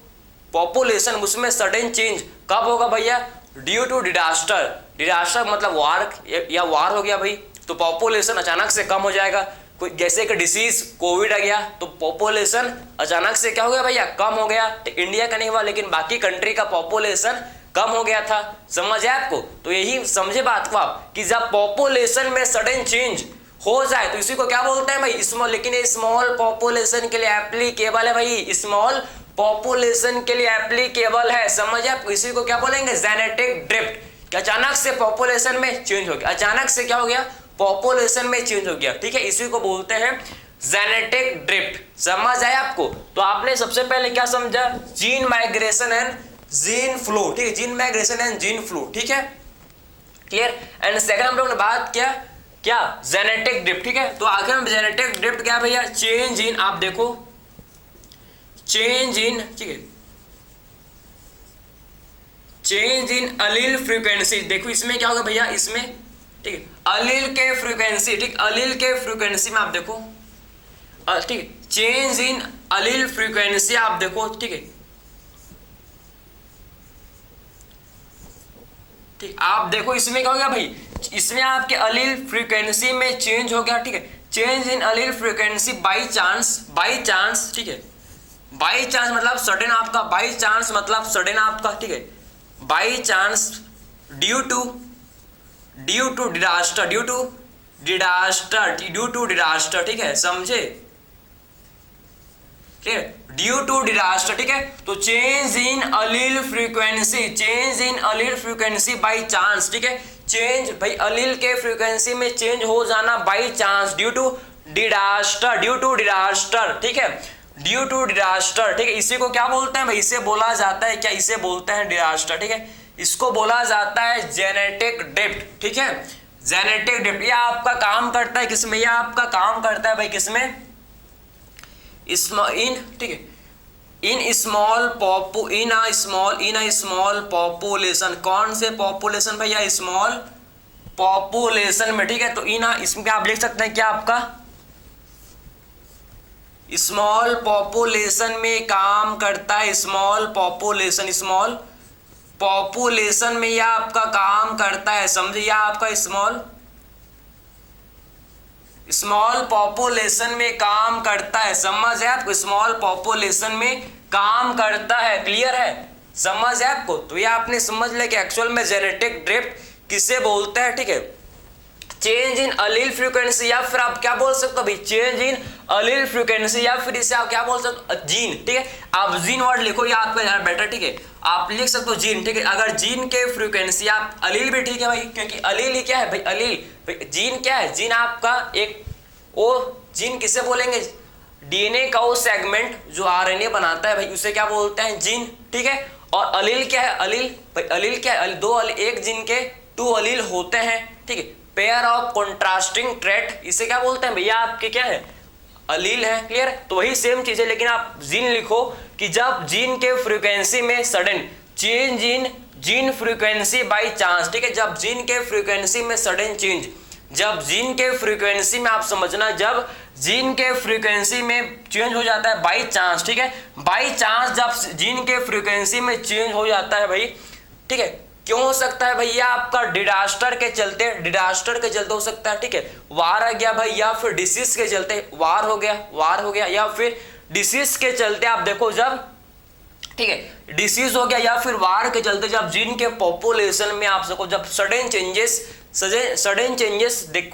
पॉपुलेशन उसमें सडन चेंज कब होगा भैया, ड्यू टू डिजास्टर मतलब वार हो गया भाई, तो पॉपुलेशन अचानक से कम हो जाएगा। कोई जैसे कि डिसीज कोविड आ गया तो पॉपुलेशन अचानक से क्या हो गया भैया, कम हो गया। तो इंडिया का नहीं हुआ लेकिन बाकी कंट्री का पॉपुलेशन कम हो गया था, समझ आया आपको। तो यही समझे बात को आप कि जब पॉपुलेशन में सडन चेंज हो जाए तो इसी को क्या बोलते हैं भाई, स्मॉल। लेकिन ये स्मॉल पॉपुलेशन के लिए एप्लीकेबल है भाई, स्मॉल पॉपुलेशन के लिए एप्लीकेबल है, समझ आप। इसी को क्या बोलेंगे, जेनेटिक ड्रिफ्ट। कि अचानक से पॉपुलेशन में चेंज हो गया, अचानक से क्या हो गया, पॉपुलेशन में चेंज हो गया, ठीक है। इसी को बोलते हैं जेनेटिक ड्रिफ्ट, समझ आया आपको। तो आपने सबसे पहले क्या समझा, gene migration and gene flow, ठीक है, gene migration and gene flow, ठीक है, क्लियर। एंड सेकंड हम लोग ने बात किया क्या, जेनेटिक ड्रिफ्ट, ठीक है। तो आखिर में जेनेटिक ड्रिफ्ट क्या भैया, चेंज इन, आप देखो चेंज इन, ठीक है, चेंज इन अलील फ्रीक्वेंसी। देखो इसमें क्या होगा भैया, इसमें ठीक है, अलील के फ्रीक्वेंसी, ठीक, अलील के फ्रीक्वेंसी में आप देखो, ठीक है, चेंज इन अलील फ्रीक्वेंसी आप देखो, ठीक है, ठीक, आप देखो इसमें क्या हो गया भाई, इसमें आपके अलील फ्रीक्वेंसी में चेंज हो गया, ठीक है। Change in allele frequency by chance, ठीक है, बाई चांस मतलब सडन आपका, बाई चांस मतलब सडन आपका, ठीक है, by chance due to disaster, ठीक है, समझे, ठीक है, ड्यू टू डिजास्टर, ठीक है। तो change in allele frequency by chance, ठीक है, चेंज भाई अलील के फ्रीक्वेंसी में चेंज हो जाना by chance due to disaster, ठीक है, ड्यू टू डिजास्टर, ठीक है। इसी को क्या बोलते हैं भाई, इसे बोला जाता है क्या, इसे बोलते हैं डिजास्टर, ठीक है, इसको बोला जाता है जेनेटिक ड्रिफ्ट, ठीक है, जेनेटिक ड्रिफ्ट। ये आपका काम करता है किसमें, ये आपका काम करता है भाई किसमें, इन, ठीक है, इन स्मॉल पॉपुलेशन। कौन से पॉपुलेशन भैया, स्मॉल पॉपुलेशन में, ठीक है। तो इसमें आप लिख सकते हैं क्या, आपका स्मॉल पॉपुलेशन में काम करता है, स्मॉल पॉपुलेशन में यह आपका काम करता है, समझे, यह आपका स्मॉल पॉपुलेशन में काम करता है, समझ है आपको, स्मॉल पॉपुलेशन में काम करता है, क्लियर है, समझ है आपको। तो ये आपने समझ लिया कि एक्चुअल में जेनेटिक ड्रिफ्ट किसे बोलते हैं, ठीक है, चेंज इन अलील फ्रीक्वेंसी, या फिर आप क्या बोल सकते हो भाई, चेंज इन अलील फ्रीक्वेंसी, या फिर इसे आप क्या बोल सकते हो, जीन, ठीक है। आप जीन वर्ड लिखो, ये आपका ज्यादा बेटर, ठीक है, आप लिख सकते हो जीन, ठीक है। अगर जीन के फ्रीक्वेंसी, आप अलील भी ठीक है भाई, क्योंकि अलील ही क्या है भाई, अलील जीन क्या है, जीन आपका एक वो जीन किसे बोलेंगे? डीएनए का वो सेगमेंट जो आरएनए बनाता है भाई उसे क्या बोलते हैं? जीन, ठीक है। और अलील क्या है? अलील भाई अलील क्या है? दो अलील, एक जीन के 2 अलील होते हैं, ठीक है। पेयर ऑफ कॉन्ट्रास्टिंग ट्रेट, इसे क्या बोलते हैं भैया? आपके क्या है? अलील है। क्लियर? तो वही सेम चीज है, लेकिन आप जीन लिखो कि जब जीन के फ्रीक्वेंसी में sudden change in gene frequency by chance, ठीक है। जब जीन के फ्रीक्वेंसी में सडन चेंज, जब जीन के फ्रीक्वेंसी में, आप समझना, जब जीन के फ्रीक्वेंसी में चेंज हो जाता है बाय चांस, ठीक है। बाय चांस जब जीन के फ्रीक्वेंसी में चेंज हो जाता है भाई, ठीक है। क्यों हो सकता है भैया? आपका डिजास्टर के चलते, डिजास्टर के चलते हो सकता है, ठीक है। वार आ गया भाई, या फिर डिसीज के चलते वार हो गया, या फिर डिसीज के चलते आप देखो जब, ठीक है, डिसीज हो गया या फिर वार के चलते जब जीन के पॉपुलेशन में आप सबको जब सडन चेंजेस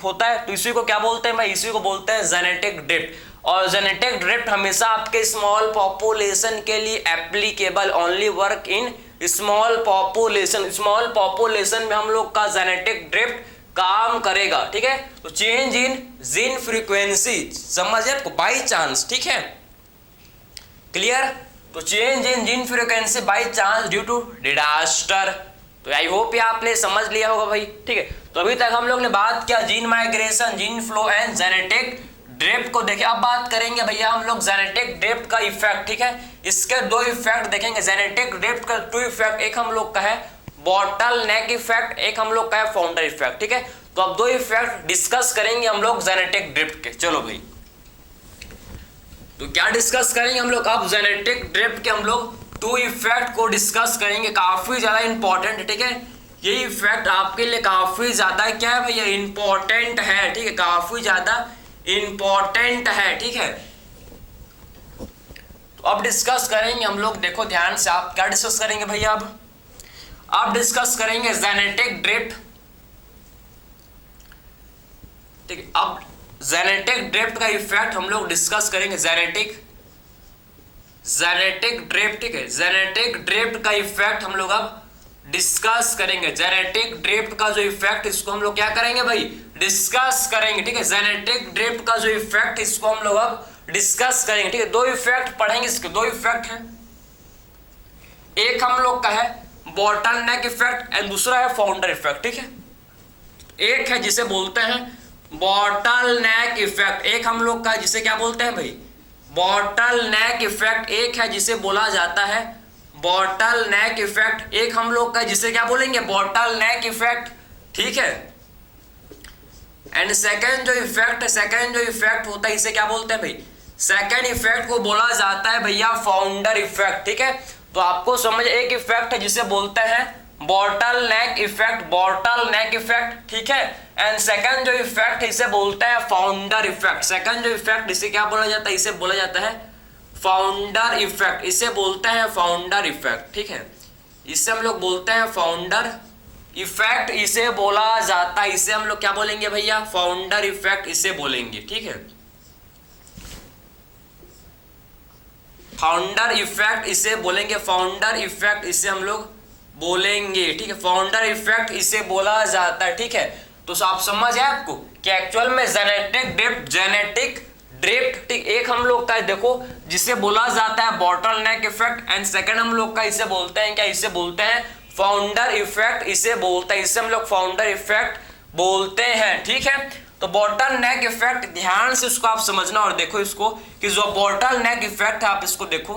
होता है, तो इसी को क्या बोलते हैं भाई? इसी को बोलते हैं जेनेटिक ड्रिफ्ट। और जेनेटिक ड्रिफ्ट हमेशा आपके स्मॉल पॉपुलेशन के लिए applicable, only work in small population में हम लोग का जेनेटिक ड्रिफ्ट काम करेगा, ठीक है। तो चेंज इन जीन फ्रीक्वेंसी, समझे आपको? बाई चांस, ठीक है, क्लियर? तो change in gene frequency by chance due to disaster. तो आई होप ये आपने समझ लिया होगा भाई, ठीक है। तो अभी तक हम लोग ने बात किया gene migration, gene flow and genetic drift को देखे। अब बात करेंगे भैया हम लोग जेनेटिक ड्रिफ्ट का इफेक्ट, ठीक है। इसके 2 इफेक्ट देखेंगे जेनेटिक ड्रिफ्ट का। 2 इफेक्ट, एक हम लोग का है बॉटल नेक इफेक्ट, एक हम लोग का है फाउंडर इफेक्ट, ठीक है। तो अब 2 इफेक्ट डिस्कस करेंगे हम लोग जेनेटिक ड्रिफ्ट के। चलो भाई, तो क्या डिस्कस करेंगे हम लोग? अब जेनेटिक ड्रिफ्ट के हम लोग 2 इफेक्ट को डिस्कस करेंगे, काफी ज्यादा इंपॉर्टेंट है, ठीक है। ये इफेक्ट आपके लिए काफी ज्यादा क्या है भैया? इंपॉर्टेंट है, ठीक है, काफी ज्यादा इंपॉर्टेंट है, ठीक है। तो अब डिस्कस करेंगे हम लोग, देखो ध्यान से, आप क्या डिस्कस करेंगे भैया? अब डिस्कस करेंगे जेनेटिक ड्रिफ्ट, ठीक है। अब जेनेटिक ड्रिफ्ट का इफेक्ट हम लोग डिस्कस करेंगे, जेनेटिक ड्रिफ्ट, ठीक है। जेनेटिक ड्रिफ्ट का इफेक्ट हम लोग अब डिस्कस करेंगे। जेनेटिक ड्रिफ्ट का जो इफेक्ट, इसको हम लोग क्या करेंगे भाई? डिस्कस करेंगे, ठीक है। जेनेटिक ड्रिफ्ट का जो इफेक्ट, इसको हम लोग अब डिस्कस करेंगे, ठीक है। 2 इफेक्ट पढ़ेंगे, इसके 2 इफेक्ट हैं। एक हम लोग का है बॉटल नेक इफेक्ट एंड दूसरा है फाउंडर इफेक्ट, ठीक है। एक है जिसे बोलते हैं बॉटल नेक इफेक्ट, एक हम लोग का जिसे क्या बोलते हैं भाई? बॉटल नेक इफेक्ट। एक है जिसे बोला जाता है बॉटल नेक इफेक्ट, एक हम लोग का जिसे क्या बोलेंगे? बॉटल नेक इफेक्ट, ठीक है। एंड सेकंड जो इफेक्ट होता है, इसे क्या बोलते हैं भाई? सेकंड इफेक्ट को बोला जाता है भैया फाउंडर इफेक्ट, ठीक है। तो आपको समझ, एक इफेक्ट है जिसे बोलते हैं बॉटल नेक इफेक्ट, ठीक है। एंड सेकंड जो इफेक्ट इसे बोलते हैं फाउंडर इफेक्ट। सेकंड जो इफेक्ट, इसे क्या बोला जाता है? इसे बोला जाता है फाउंडर इफेक्ट, इसे बोलते हैं फाउंडर इफेक्ट, ठीक है। इसे हम लोग बोलते हैं फाउंडर इफेक्ट, इसे बोला जाता है, इसे हम लोग क्या बोलेंगे भैया? फाउंडर इफेक्ट, इसे बोलेंगे, ठीक है। फाउंडर इफेक्ट इसे बोलेंगे, फाउंडर इफेक्ट इसे हम लोग बोलेंगे, ठीक है। फाउंडर इफेक्ट इसे बोला जाता है, ठीक है। तो आप समझ है आपको कि एक्चुअल में जेनेटिक ड्रिफ्ट, ठीक, एक हम लोग का देखो जिसे बोला जाता है bottle neck effect, and second हम लोग का इसे बोलते हैं क्या? इसे बोलते हैं फाउंडर इफेक्ट, इसे बोलते हैं, इसे हम लोग फाउंडर इफेक्ट बोलते हैं, ठीक है। तो बॉटल नेक इफेक्ट, ध्यान से इसको आप समझना और देखो इसको कि जो बॉटल नेक इफेक्ट है, आप इसको देखो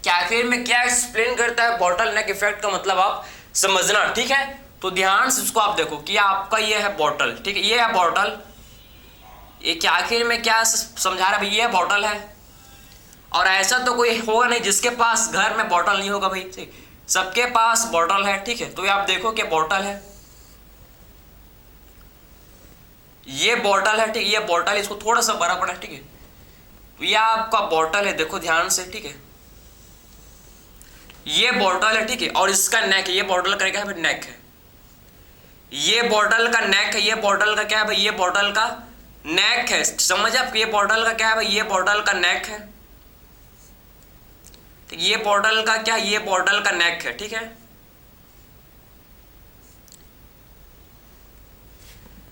कि आखिर में क्या एक्सप्लेन करता है। बॉटल नेक इफेक्ट का मतलब आप समझना, ठीक है। तो ध्यान से इसको आप देखो कि आपका ये है बॉटल, ठीक है, ये है बॉटल, ये क्या आखिर में क्या समझा रहा है भाई? ये बॉटल है, और ऐसा तो कोई होगा नहीं जिसके पास घर में बॉटल नहीं होगा भाई, ठीक, सबके पास बॉटल है, ठीक है। तो ये आप देखो कि बॉटल है, ये बॉटल है, ठीक, ये बॉटल, इसको थोड़ा सा बड़ा पड़ा, ठीक है। तो ये आपका बॉटल है, देखो ध्यान से, ठीक है, ये बॉटल है, ठीक है, और इसका नेक है, ये बॉटल का क्या है भाई? नेक है, ये बॉटल का नेक है, ये बॉटल का क्या है भाई? ये बॉटल का नेक है, समझ आप? ये बॉटल का क्या है भाई? ये बॉटल का नेक है, ठीक, ये बॉटल का क्या? ये बॉटल का नेक है, ठीक है।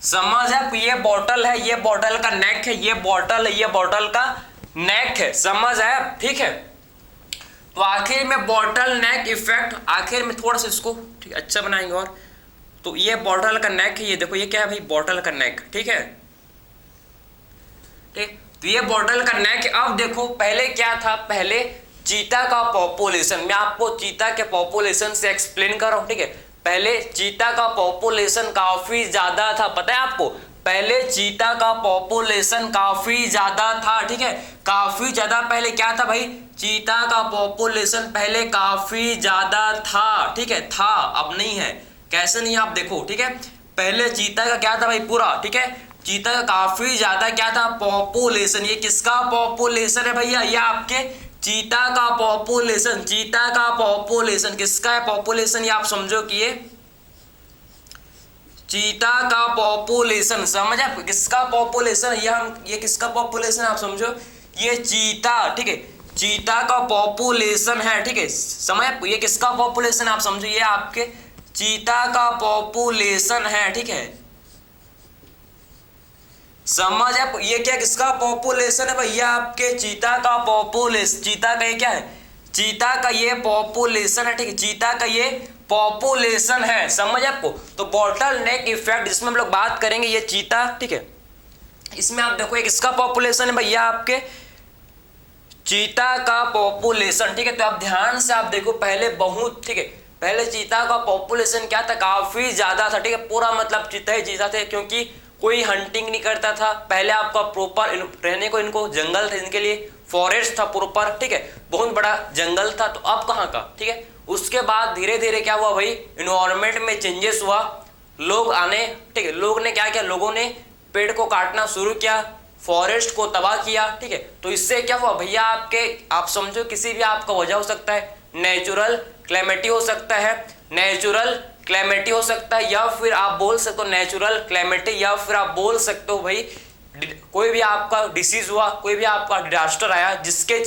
समझ है, ये बॉटल है, ये बॉटल का नेक है, ये बॉटल है, ये बॉटल का नेक है, समझ है, ठीक है। तो आखिर में बॉटल नेक इफेक्ट, आखिर में थोड़ा सा इसको ठीक अच्छा बनाएंगे। और तो ये बॉटल का नेक है, ये देखो ये क्या है भाई, बॉटल का नेक, ठीक है, ठीक। तो ये बॉटल का नेक है। अब देखो पहले क्या था, पहले चीता का पॉपुलेशन, मैं आपको चीता के पॉपुलेशन से एक्सप्लेन कर रहा हूं, ठीक है। पहले चीता का पॉपुलेशन काफी ज्यादा था, पता है आपको, पहले चीता का पॉपुलेशन काफी ज्यादा था, ठीक है, काफी ज्यादा। पहले क्या था भाई, चीता का पॉपुलेशन पहले काफी ज्यादा था, ठीक है, था, अब नहीं है। कैसे नहीं, आप देखो, ठीक है, पहले चीता का क्या था भाई पूरा, ठीक है, चीता का काफी ज्यादा क्या था, पॉपुलेशन। ये किसका पॉपुलेशन है भैया, ये आपके चीता का पॉपुलेशन, चीता का पॉपुलेशन किसका है, पॉपुलेशन, ये आप समझो कि ये चीता का पॉपुलेशन, समझ आप, किसका पॉपुलेशन, ये किसका पॉपुलेशन आप समझो, ये चीता, ठीक है, चीता का पॉपुलेशन है, ठीक है, समझ, ये किसका पॉपुलेशन आप समझो, ये आपके चीता का पॉपुलेशन है, ठीक है, समझ आप, ये क्या किसका पॉपुलेशन है भैया, आपके चीता का पॉपुलेशन, चीता का ये क्या है, चीता का ये पॉपुलेशन है, ठीक है, चीता का ये पॉपुलेशन है, समझ आपको। तो बॉटल नेक इफेक्ट जिसमें हम लोग बात करेंगे, ये चीता, ठीक है, इसमें आप देखो ये किसका पॉपुलेशन है भैया, आपके चीता का पॉपुलेशन, ठीक है। तो आप ध्यान से आप देखो, पहले बहुत, ठीक है, पहले चीता का पॉपुलेशन क्या था, काफी ज्यादा था, ठीक है, पूरा मतलब चीता ही चीता थे, क्योंकि कोई हंटिंग नहीं करता था। पहले आपका प्रॉपर रहने को इनको जंगल था, इनके लिए फॉरेस्ट था प्रॉपर, ठीक है, बहुत बड़ा जंगल था। तो अब कहाँ का, ठीक है, उसके बाद धीरे धीरे क्या हुआ भाई, इन्वायरमेंट में चेंजेस हुआ, लोग आने, ठीक है, लोग ने क्या किया, लोगों ने पेड़ को काटना शुरू किया, फॉरेस्ट को तबाह किया, ठीक है। तो इससे क्या हुआ भैया, आपके आप समझो किसी भी आपका वजह हो सकता है, नेचुरल क्लैमिटी हो सकता है, नेचुरल क्लैमिटी हो सकता है, या फिर आप बोल सकते हो नेचुरल क्लैमिटी, या फिर आप बोल सकते हो भाई कोई भी आपका डिसीज हुआ, कोई भी आपका डिजास्टर आया, जिसके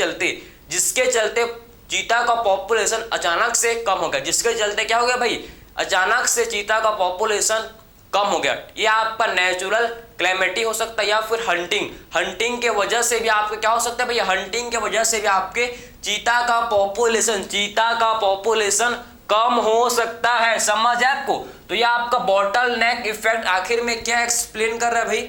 चलते चीता का पॉपुलेशन अचानक से कम हो गया, जिसके चलते क्या हो गया भाई, अचानक से चीता का पॉपुलेशन कम हो गया। ये आपका नेचुरल क्लैमिटी हो सकता है, या फिर हंटिंग के वजह से भी आपके क्या हो सकता है भैया, हंटिंग के वजह से भी आपके चीता का पॉपुलेशन कम हो सकता है, समझ है आपको। तो ये आपका बॉटल नेक इफेक्ट आखिर में क्या एक्सप्लेन कर रहा है भाई,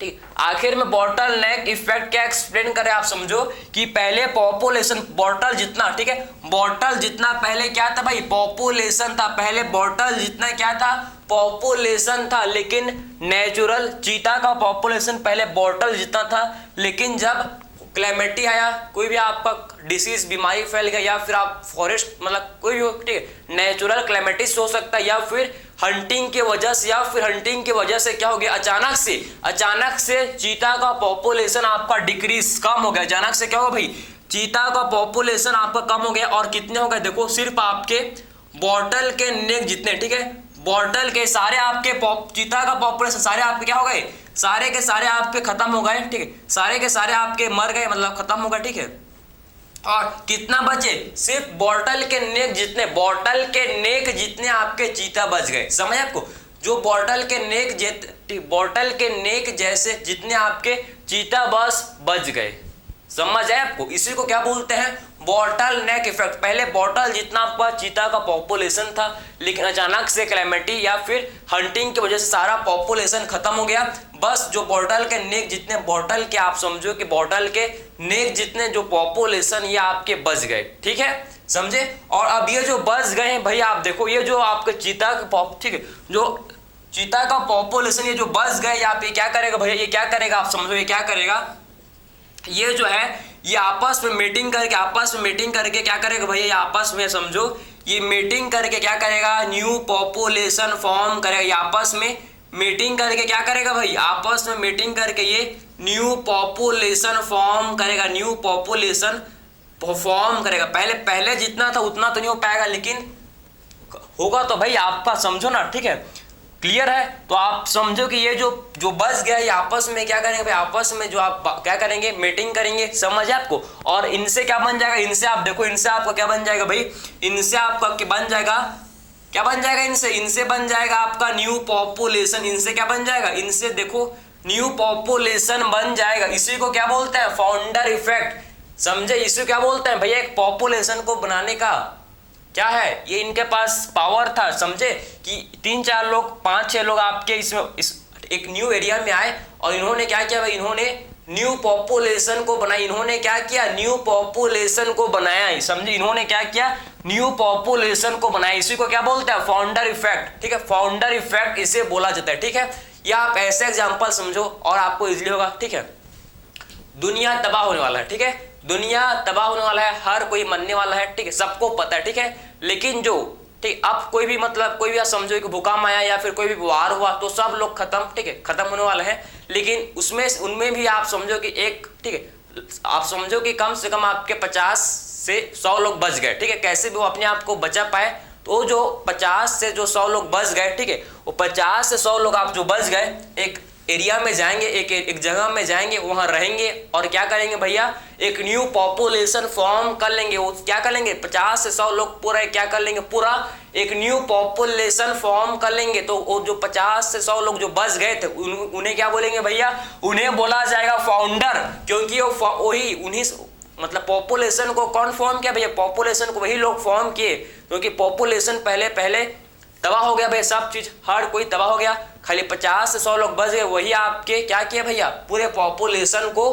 ठीक, आखिर में बॉटल नेक इफेक्ट क्या एक्सप्लेन कर रहे हैं, आप समझो कि पहले पॉपुलेशन बॉटल जितना, ठीक है, बॉटल जितना पहले क्या था भाई, पॉपुलेशन था, पहले बॉटल जितना क्या था, पॉपुलेशन था, लेकिन नेचुरल चीता का पॉपुलेशन पहले बॉटल जितना था, लेकिन जब क्लैमिटी आया, कोई भी आपका डिसीज बीमारी फैल गया, या फिर आप फॉरेस्ट मतलब कोई भी, ठीक है, नेचुरल क्लैमिटीज हो सकता है, या फिर हंटिंग की वजह से क्या हो गया, अचानक से चीता का पॉपुलेशन आपका डिक्रीज कम हो गया, अचानक से क्या हो भाई, चीता का पॉपुलेशन आपका कम हो गया। और कितने हो गए देखो, सिर्फ आपके बॉटल के नेक जितने, ठीक है, बॉटल के सारे आपके चीता का पॉपुलेशन सारे आपके क्या हो गए, सारे के सारे आपके खत्म हो गए, ठीक है, सारे के सारे आपके मर गए, मतलब खत्म हो गए, ठीक है। और कितना बचे, सिर्फ बॉटल के नेक जितने आपके चीता बच गए, समझ आपको, जो बॉटल के नेक जैसे जितने आपके चीता बच गए, समझ है आपको। इसी को क्या बोलते हैं, बॉटल नेक इफेक्ट। पहले बॉटल जितना आपका चीता का पॉपुलेशन था, लेकिन अचानक से क्लैमिटी या फिर हंटिंग की वजह से सारा पॉपुलेशन खत्म हो गया, बस जो बॉटल के नेक जितने, बॉटल के आप समझो कि बॉटल के नेक जितने जो पॉपुलेशन ये आपके बच गए, ठीक है, समझे। और अब ये जो बच गए हैं भैया, आप देखो ये जो आपके चीता का, ठीक है, जो चीता का पॉपुलेशन ये जो बच गए, आप ये क्या करेगा भैया, ये क्या करेगा आप समझो, ये क्या करेगा, ये जो है ये आपस में मीटिंग करके क्या करेगा भैया, ये आपस में समझो, ये मीटिंग करके क्या करेगा, न्यू पॉपुलेशन फॉर्म करेगा, ये आपस में मीटिंग करके क्या करेगा भाई, आपस में मीटिंग करके ये न्यू पॉपुलेशन फॉर्म करेगा। पहले जितना था उतना तो नहीं हो पाएगा, लेकिन होगा तो भाई आपका, समझो ना, ठीक है, क्लियर है। तो आप समझो कि ये जो बच गया, ये आपस में क्या करेंगे भाई, आपस में जो आप क्या करेंगे, मीटिंग करेंगे, समझ आपको। और इनसे क्या बन जाएगा, इनसे आप देखो, इनसे आपका क्या बन जाएगा भाई, इनसे आपका क्या बन जाएगा, क्या बन जाएगा इनसे, इनसे बन जाएगा आपका न्यू पॉपुलेशन, इनसे क्या बन जाएगा, इनसे देखो न्यू पॉपुलेशन बन जाएगा। इसी को क्या बोलते हैं, फाउंडर इफेक्ट, समझे। इसी को क्या बोलते हैं भैया, एक पॉपुलेशन को बनाने का क्या है, ये इनके पास पावर था, समझे, कि 3-4 लोग 5-6 लोग आपके इसमें इस एक न्यू एरिया में आए और इन्होंने क्या किया भाई, इन्होंने न्यू पॉपुलेशन को बनाई, इन्होंने क्या किया, न्यू पॉपुलेशन को बनाया, समझे, इन्होंने क्या किया, न्यू पॉपुलेशन को बनाया। इसी को क्या बोलते हैं, फाउंडर इफेक्ट, ठीक है, फाउंडर इफेक्ट इसे बोला जाता है, ठीक है। या आप ऐसे एग्जांपल समझो और आपको इजीली होगा, ठीक है। दुनिया तबाह होने वाला है, ठीक है, दुनिया तबाह होने वाला है, हर कोई मरने वाला है, ठीक है, सबको पता है, ठीक है। लेकिन जो ठीक अब कोई भी मतलब कोई भी आप समझो कि भूकंप आया या फिर कोई भी वार हुआ तो सब लोग खत्म, ठीक है, खत्म होने वाले हैं। लेकिन उसमें उनमें भी आप समझो कि एक, ठीक है, आप समझो कि कम से कम आपके 50 से 100 लोग बच गए, ठीक है, कैसे भी वो अपने आप को बचा पाए। तो जो 50 से जो 100 लोग बच गए, ठीक है, वो 50 से 100 लोग आप जो बच गए एक एरिया में जाएंगे, एक जगह में जाएंगे, वहां रहेंगे और क्या करेंगे भैया, एक न्यू पॉपुलेशन फॉर्म कर लेंगे। वो क्या कर लेंगे, 50 से 100 लोग पूरा क्या कर लेंगे, पूरा एक न्यू पॉपुलेशन फॉर्म कर लेंगे। तो वो जो 50 से 100 लोग जो बच गए थे उन्हें क्या बोलेंगे भैया, उन्हें बोला जाएगा फाउंडर, क्योंकि वही उन्हीं मतलब पॉपुलेशन को कौन फॉर्म किया भैया, पॉपुलेशन को वही लोग फॉर्म किए, क्योंकि पॉपुलेशन पहले तबाह हो गया भाई, सब चीज हर कोई तबाह हो गया, खाली 50 से 100 लोग बच गए, वही आपके क्या किया भैया, पूरे पॉपुलेशन को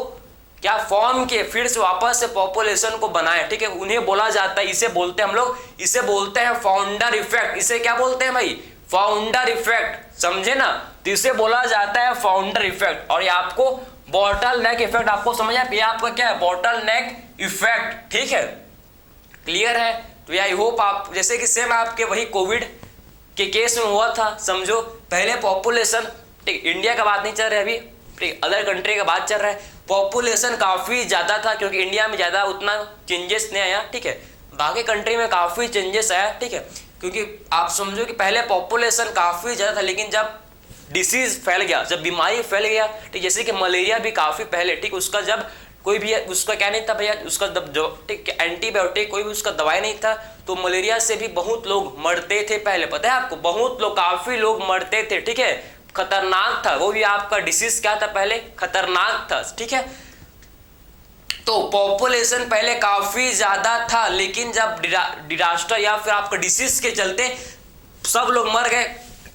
क्या फॉर्म किए, फिर से वापस से पॉपुलेशन को बनाए, ठीक है। उन्हें बोला जाता है, इसे बोलते हैं हम लोग, इसे बोलते हैं फाउंडर इफेक्ट। इसे क्या बोलते हैं भाई, फाउंडर इफेक्ट, समझे ना। तो इसे बोला जाता है फाउंडर इफेक्ट। और ये आपको बॉटल नेक इफेक्ट आपको समझ आया, ये आपका क्या है, बॉटल नेक इफेक्ट, ठीक है, क्लियर है। तो आई होप आप, जैसे कि सेम आपके वही कोविड के केस में हुआ था, समझो, पहले पॉपुलेशन, ठीक, इंडिया का बात नहीं चल रहा है अभी, ठीक, अदर कंट्री का बात चल रहा है, पॉपुलेशन काफी ज्यादा था, क्योंकि इंडिया में ज्यादा उतना चेंजेस नहीं आया, ठीक है, बाकी कंट्री में काफी चेंजेस आया, ठीक है, क्योंकि आप समझो कि पहले पॉपुलेशन काफी ज्यादा था, लेकिन जब डिसीज फैल गया, जब बीमारी फैल गया, ठीक, जैसे कि मलेरिया भी काफी पहले, ठीक, उसका जब कोई भी उसका क्या नहीं था भैया, उसका ठीक एंटीबायोटिक कोई भी उसका दवाई नहीं था, तो मलेरिया से भी बहुत लोग मरते थे पहले, पता है आपको, बहुत लोग, काफी लोग मरते थे, ठीक है, खतरनाक था वो भी आपका डिसीज, क्या था पहले, खतरनाक था, ठीक है। तो पॉपुलेशन पहले काफी ज्यादा था, लेकिन जब डिजास्टर या फिर आपका डिसीज के चलते सब लोग मर गए,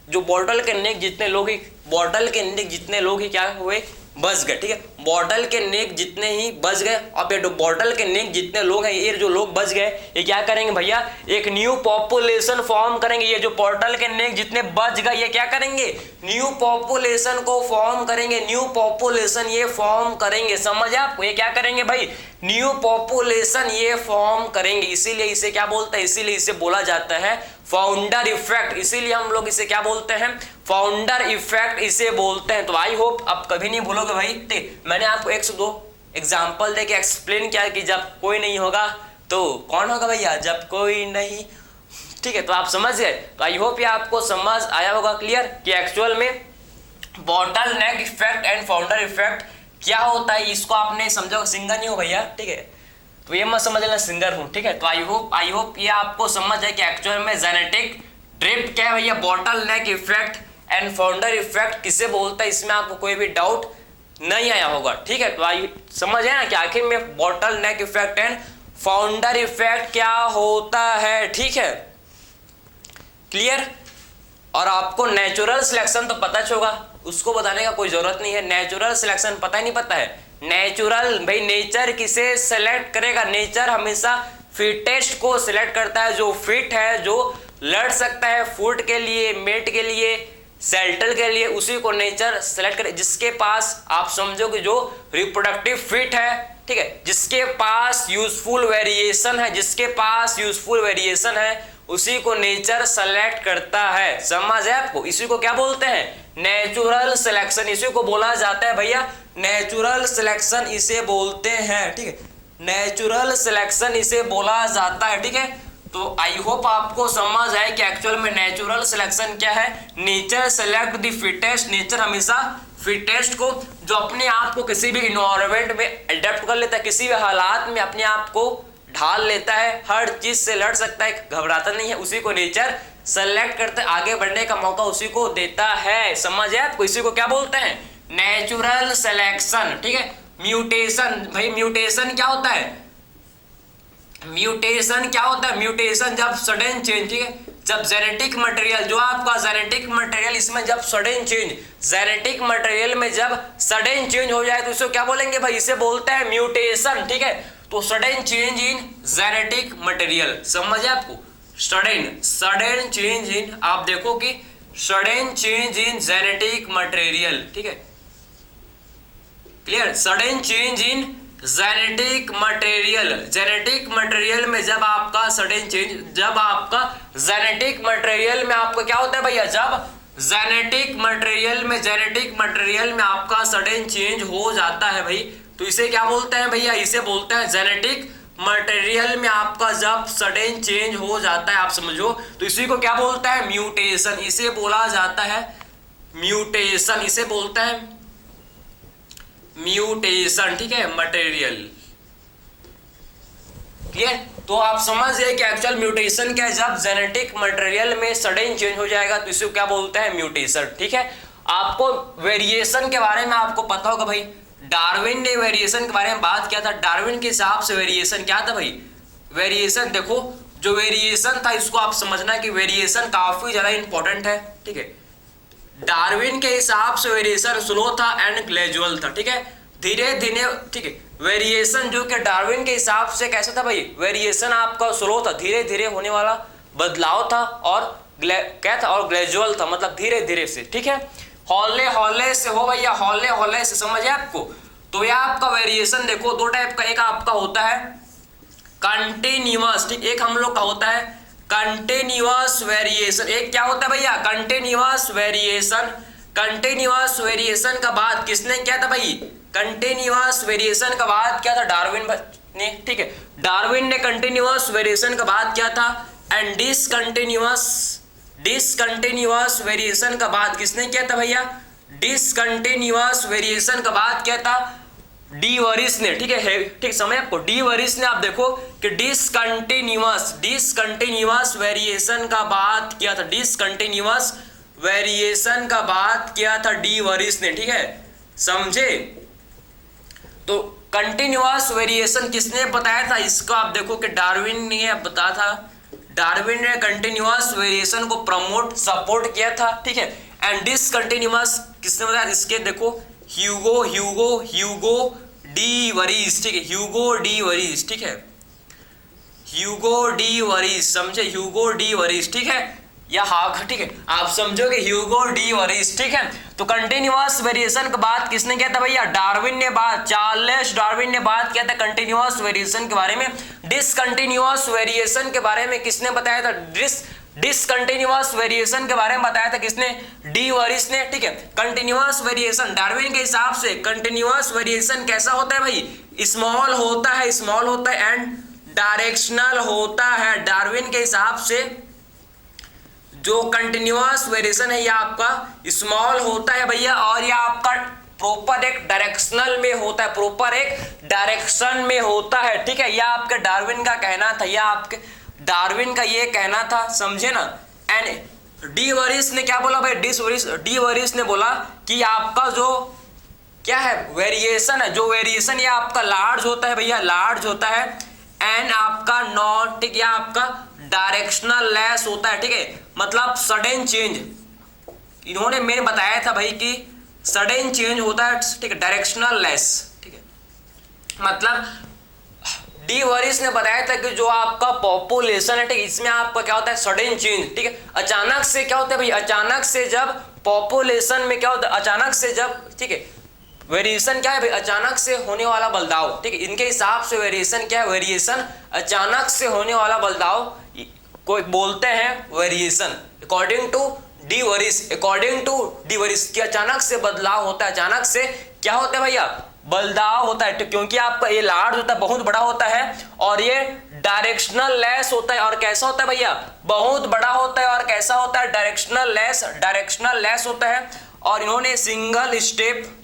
जो बॉटल के नेक जितने लोग ही, बॉटल के नेक जितने लोग ही क्या हुए, बच गए, ठीक है, बॉटल के नेक जितने ही बच गए। अब ये बॉटल के नेक जितने लोग हैं, ये जो लोग बच गए, ये क्या करेंगे भैया, एक न्यू पॉपुलेशन फॉर्म करेंगे। ये जो बॉटल के नेक जितने बच गए, ये क्या करेंगे, न्यू पॉपुलेशन को फॉर्म करेंगे, न्यू पॉपुलेशन ये फॉर्म करेंगे, समझ आपको, ये क्या करेंगे भाई, न्यू पॉपुलेशन ये फॉर्म करेंगे। इसीलिए इसे क्या बोलते हैं, इसीलिए इसे बोला जाता है फाउंडर इफेक्ट, इसीलिए हम लोग इसे क्या बोलते हैं, फाउंडर इफेक्ट इसे बोलते हैं। तो आई होप आप कभी नहीं भूलोगे भाई, ठीक, मैंने आपको 1 से 2 एग्जांपल देके एक्सप्लेन किया कि जब कोई नहीं होगा तो कौन होगा भैया, जब कोई नहीं, ठीक है, तो आप समझ गए। तो आई होप ये आपको समझ आया होगा, क्लियर, कि एक्चुअल में bottle neck effect and founder effect क्या होता है, इसको आपने समझो, सिंगर नहीं हो भैया, ठीक है, तो ये मत समझ लेना सिंगर हूं, ठीक है। तो आई होप ये आपको समझ है कि एक्चुअल में जेनेटिक ड्रिफ्ट क्या है भैया, bottle neck effect and founder effect किसे बोलता है, इसमें आपको कोई भी डाउट नहीं आया होगा, ठीक है। तो आई समझ है ना कि आखिर में bottle neck effect and founder effect क्या होता है, ठीक है, क्लियर। और आपको नेचुरल सिलेक्शन तो पता होगा, उसको बताने का कोई जरूरत नहीं है, नेचुरल सिलेक्शन पता ही नहीं, पता है नेचुरल भाई, नेचर किसे सेलेक्ट करेगा, नेचर हमेशा फिटेस्ट को सिलेक्ट करता है, जो फिट है, जो लड़ सकता है फूड के लिए, मेट के लिए, सेल्टल के लिए, उसी को नेचर सेलेक्ट करे। जिसके पास आप समझो कि जो रिप्रोडक्टिव फिट है, ठीक है, जिसके पास यूजफुल वेरिएशन है, जिसके पास यूजफुल वेरिएशन है, उसी को नेचर सेलेक्ट करता है, समझ है आपको। इसी को क्या बोलते हैं, नेचुरल सिलेक्शन, इसी को बोला जाता है भैया नेचुरल सिलेक्शन, इसे बोलते हैं, ठीक है, नेचुरल सिलेक्शन इसे बोला जाता है, ठीक है। तो आई होप आपको समझ आए कि एक्चुअल में नेचुरल सिलेक्शन क्या है, nature select the fittest, nature हमेशा फिटेस्ट को, जो अपने आप को किसी भी इन्वायरमेंट में अडेप्ट कर लेता है, किसी भी हालात में अपने आप को ढाल लेता है, हर चीज से लड़ सकता है, घबराता नहीं है, उसी को नेचर सेलेक्ट करते आगे बढ़ने का मौका उसी को देता है। समझ है आपको? इसी को क्या बोलते हैं? Natural selection. ठीक है, म्यूटेशन। भाई म्यूटेशन क्या होता है? म्यूटेशन क्या होता है? म्यूटेशन जब सडन चेंज, ठीक है, जब जेनेटिक मटेरियल, जो आपका जेनेटिक मटेरियल, इसमें जब सडन चेंज, जेनेटिक मटेरियल में जब सडन चेंज हो जाए तो इसको क्या बोलेंगे भाई? इसे बोलते हैं म्यूटेशन। ठीक है, तो sudden change in genetic material, समझ है आपको? सडन चेंज इन, आप देखो कि sudden change in genetic material. ठीक है, clear? Sudden change in genetic material, genetic material में जब आपका सडन चेंज, जब आपका जेनेटिक मटेरियल में आपका क्या होता है भैया? जब जेनेटिक मटेरियल में आपका सडन चेंज हो जाता है भाई, तो इसे क्या बोलते हैं भैया? इसे बोलते हैं जेनेटिक मटेरियल में आपका जब सडन चेंज हो जाता है, आप समझो, तो इसी को क्या बोलता है? म्यूटेशन। इसे बोला जाता है म्यूटेशन, इसे बोलते हैं म्यूटेशन। ठीक है, मटेरियल। क्लियर? तो आप समझ गए कि एक्चुअल म्यूटेशन क्या है? जब जेनेटिक मटेरियल में सडन चेंज हो जाएगा तो इसे क्या बोलते हैं? म्यूटेशन। ठीक है, आपको वेरिएशन के बारे में आपको पता होगा भाई, डार्विन ने वेरिएशन के बारे में बात किया था। डार्विन के हिसाब से वेरिएशन क्या था भाई? वेरिएशन, देखो जो वेरिएशन था इसको आप समझना कि वेरिएशन काफी ज्यादा इंपॉर्टेंट है। ठीक है, डार्विन के हिसाब से वेरिएशन स्लो था एंड ग्रेजुअल था। ठीक है, धीरे धीरे। ठीक है, वेरिएशन जो कि डार्विन के हिसाब से कैसा था भाई? वेरिएशन आपका स्लो था, धीरे धीरे होने वाला बदलाव था, और क्या था? और ग्रेजुअल था, मतलब धीरे धीरे से। ठीक है, हौले हौले से हो भैया, हौले हौले से, समझ है आपको? तो यह आपका वेरिएशन देखो दो टाइप का, एक आपका होता है कंटिन्यूअस, ठीक, एक हम लोग का होता है कंटिन्यूअस वेरिएशन। एक क्या होता है भैया? Continuous variation. कंटिन्यूअस वेरिएशन का बात किसने किया था भाई? कंटिन्यूअस वेरिएशन का बात किया था डार्विन ने। ठीक है, डार्विन ने कंटिन्यूअस वेरिएशन का बात किया था। एंड डिसकंटिन्यूअस वेरिएशन का बात किसने किया था भैया? डिसकंटिन्यूअस वेरिएशन का बात किया था डी वरिस ने। ठीक है, ठीक समय आपको, डी वरिस ने। आप देखो कि डिसकंटिन्यूअस वेरिएशन का बात किया था, डिसकंटिन्यूअस वेरिएशन का बात किया था डी वरिस ने। ठीक है, समझे? तो कंटिन्यूअस वेरिएशन किसने बताया था? इसको आप देखो कि डार्विन ने बताया था। डार्विन ने कंटिन्यूअस वेरिएशन को प्रमोट, सपोर्ट किया था। ठीक है, एंड डिसकंटिन्यूअस किसने बताया? इसके देखो ह्यूगो डी वरिस। ठीक है, ह्यूगो डी वरिस। ठीक है, ह्यूगो डी वरिस, समझे? ह्यूगो डी वरिस। ठीक है, या हाँ, ठीक है, आप समझोगे ह्यूगो डी वरिस। ठीक है, तो कंटिन्यूअस वेरिएशन की बात किसने किया था भैया? डार्विन ने बात, चार्ल्स डार्विन ने बात किया था कंटिन्यूअस वेरिएशन के बारे में। डिसकंटिन्यूअस वेरिएशन के बारे में किसने बताया था? डिसकंटिन्यूअस वेरिएशन के बारे में बताया था किसने? डी वरिस ने। ठीक है, कंटिन्यूअस वेरिएशन डार्विन के हिसाब से कंटिन्यूअस वेरिएशन कैसा होता है भाई? स्मॉल होता है, स्मॉल होता है एंड डायरेक्शनल होता है। डार्विन के हिसाब से जो कंटिन्यूअस वेरिएशन है यह आपका स्मॉल होता है भैया, और यह आपका प्रॉपर एक डायरेक्शनल में होता है, प्रॉपर एक डायरेक्शन में होता है। ठीक है, यह आपके डार्विन का कहना था, यह आपके डार्विन का ये कहना था, समझे ना? एंड डी वरिस ने क्या बोला भाई? डी वरिस ने बोला कि आपका जो क्या है वेरिएशन है, जो वेरिएशन ये आपका लार्ज होता है भैया, लार्ज होता है एंड आपका नॉट, ठीक, या आपका डायरेक्शनल लेस होता है। ठीक है, मतलब सडन चेंज, इन्होंने मैंने बताया था भाई कि सडन चेंज होता है, ठीक है, डायरेक्शनल लेस। ठीक है, मतलब डी वरिस ने बताया था कि जो आपका पॉपुलेशन है, ठीक, इसमें आपका क्या होता है? Sudden change. ठीक है, अचानक से क्या होता है भाई? अचानक से जब पॉपुलेशन में क्या होता है? अचानक से जब, ठीक है, वेरिएशन क्या है भाई? अचानक से होने वाला बदलाव। ठीक है, इनके हिसाब से वेरिएशन क्या है? वेरिएशन अचानक से होने वाला बदलाव को बोलते हैं वेरिएशन। अकॉर्डिंग टू डी वरिस, अकॉर्डिंग टू डी वरिस कि अचानक से बदलाव होता है, अचानक से क्या होता है भैया? बदलाव होता है, क्योंकि आपका ये लार्ज होता है, बहुत बड़ा होता है, और ये डायरेक्शनल लेस होता है। और कैसा होता है भैया? बहुत बड़ा होता है। और कैसा होता है? डायरेक्शनल लेस होता है। और इन्होंने सिंगल स्टेप,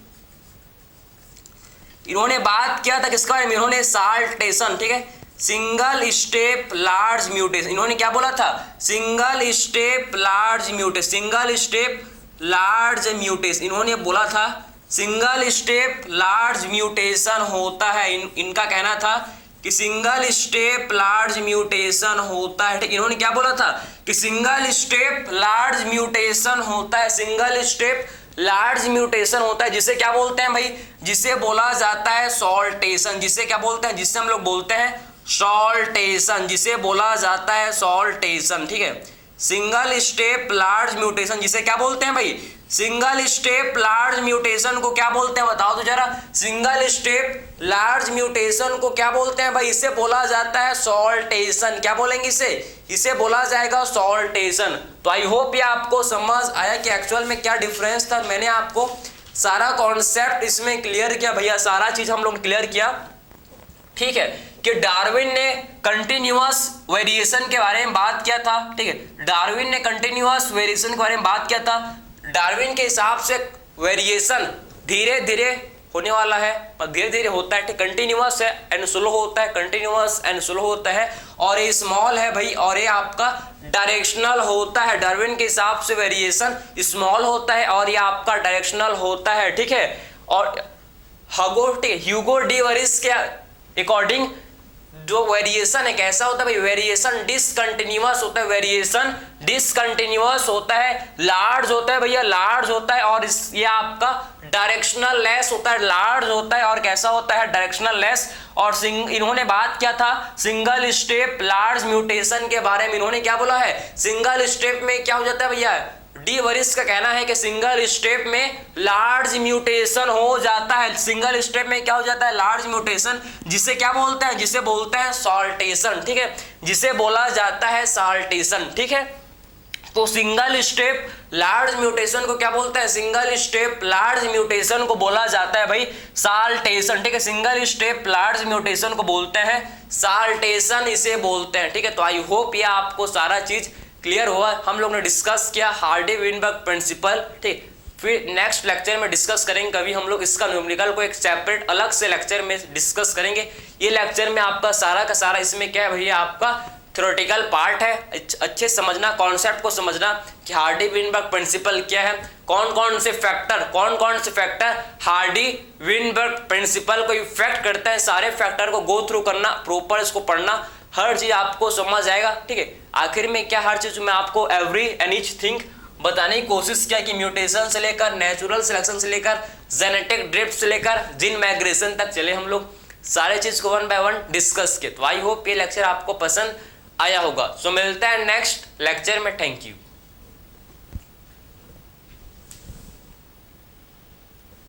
इन्होंने बात किया था किसका बारे में? इन्होंने साल्टेशन, ठीक है, सिंगल स्टेप लार्ज म्यूटेशन। इन्होंने क्या बोला था? Single step large mutation, single step large mutation. इन्होंने बोला था सिंगल स्टेप लार्ज म्यूटेशन होता है। इनका कहना था कि सिंगल स्टेप लार्ज म्यूटेशन होता है। ठीक, इन्होंने क्या बोला था कि सिंगल स्टेप लार्ज म्यूटेशन होता है, सिंगल स्टेप लार्ज म्यूटेशन होता है, जिसे क्या बोलते हैं भाई? जिसे बोला जाता है सॉल्टेशन। जिसे क्या बोलते हैं? जिसे हम लोग बोलते हैं सॉल्टेशन, जिसे बोला जाता है सॉल्टेशन। ठीक है, सिंगल स्टेप लार्ज म्यूटेशन जिसे क्या बोलते हैं भाई? सिंगल स्टेप लार्ज म्यूटेशन को क्या बोलते हैं? बताओ तो जरा, सिंगल स्टेप लार्ज म्यूटेशन को क्या बोलते हैं भाई? इसे बोला जाता है सॉल्टेशन। क्या बोलेंगे इसे? इसे बोला जाएगा सॉल्टेशन। तो आई होप ये आपको समझ आया कि एक्चुअल में क्या डिफरेंस था। मैंने आपको सारा कॉन्सेप्ट इसमें क्लियर किया भैया, सारा चीज हम लोग क्लियर किया। ठीक है, कि डार्विन ने कंटिन्यूअस वेरिएशन के बारे में बात किया था। ठीक है, डार्विन ने कंटिन्यूअस वेरिएशन के बारे में बात किया था। डार्विन के हिसाब से वेरिएशन धीरे धीरे होने वाला है और धीरे धीरे होता है। ठीक, कंटिन्यूअस है एंड स्लो होता है, कंटिन्यूअस एंड स्लो होता है, और ये स्मॉल है भाई, और ये आपका डायरेक्शनल होता है। डार्विन के हिसाब से वेरिएशन स्मॉल होता है और ये आपका डायरेक्शनल होता है। ठीक है, और ह्यूगो डी वरिस के अकॉर्डिंग जो वेरिएशन है कैसा होता है भाई? वेरिएशन डिसकंटिन्यूअस होता है, वेरिएशन डिसकंटिन्यूअस होता है, लार्ज होता है भैया, लार्ज होता है, और ये आपका डायरेक्शनल लेस होता है, लार्ज होता है, और कैसा होता है? Directional less. और इन्होंने बात किया था सिंगल स्टेप लार्ज म्यूटेशन के बारे में। इन्होंने क्या बोला है? सिंगल स्टेप में क्या हो जाता है भैया? डी वरिस का कहना है कि सिंगल स्टेप में लार्ज म्यूटेशन हो जाता है। सिंगल स्टेप में क्या हो जाता है? लार्ज म्यूटेशन, जिसे क्या बोलते हैं? जिसे बोलते हैं सॉल्टेशन। ठीक है, जिसे बोला जाता है सॉल्टेशन। ठीक है, तो सिंगल स्टेप लार्ज म्यूटेशन को क्या बोलते हैं? सिंगल स्टेप लार्ज म्यूटेशन को बोला जाता है भाई सॉल्टेशन। ठीक है, सिंगल स्टेप लार्ज म्यूटेशन को बोलते हैं सॉल्टेशन, इसे बोलते हैं। ठीक है, तो आई होप ये आपको सारा चीज क्लियर हुआ। हम लोग ने डिस्कस किया हार्डी-विनबर्ग प्रिंसिपल। ठीक, फिर नेक्स्ट लेक्चर में डिस्कस करेंगे कभी हम लोग इसका न्यूमेरिकल को एक सेपरेट अलग से लेक्चर में डिस्कस करेंगे। ये लेक्चर में आपका सारा का सारा इसमें क्या है भैया? आपका थ्योरेटिकल पार्ट है। अच्छे समझना, कॉन्सेप्ट को समझना कि हार्डी-विनबर्ग प्रिंसिपल क्या है, कौन कौन से फैक्टर हार्डी-विनबर्ग प्रिंसिपल को इफेक्ट करते हैं, सारे फैक्टर को गो थ्रू करना, प्रॉपर इसको पढ़ना, हर चीज आपको समझ आएगा। ठीक है, आखिर में क्या हर चीज में आपको एवरी एंड ईच थिंग बताने की कोशिश किया कि म्यूटेशन से लेकर नेचुरल सिलेक्शन से लेकर जेनेटिक ड्रिफ्ट से लेकर जीन माइग्रेशन तक चले हम लोग, सारे चीज को 1 बाय 1 डिस्कस किए। तो आई होप ये लेक्चर आपको पसंद आया होगा। सो मिलते हैं नेक्स्ट लेक्चर में। Thank you.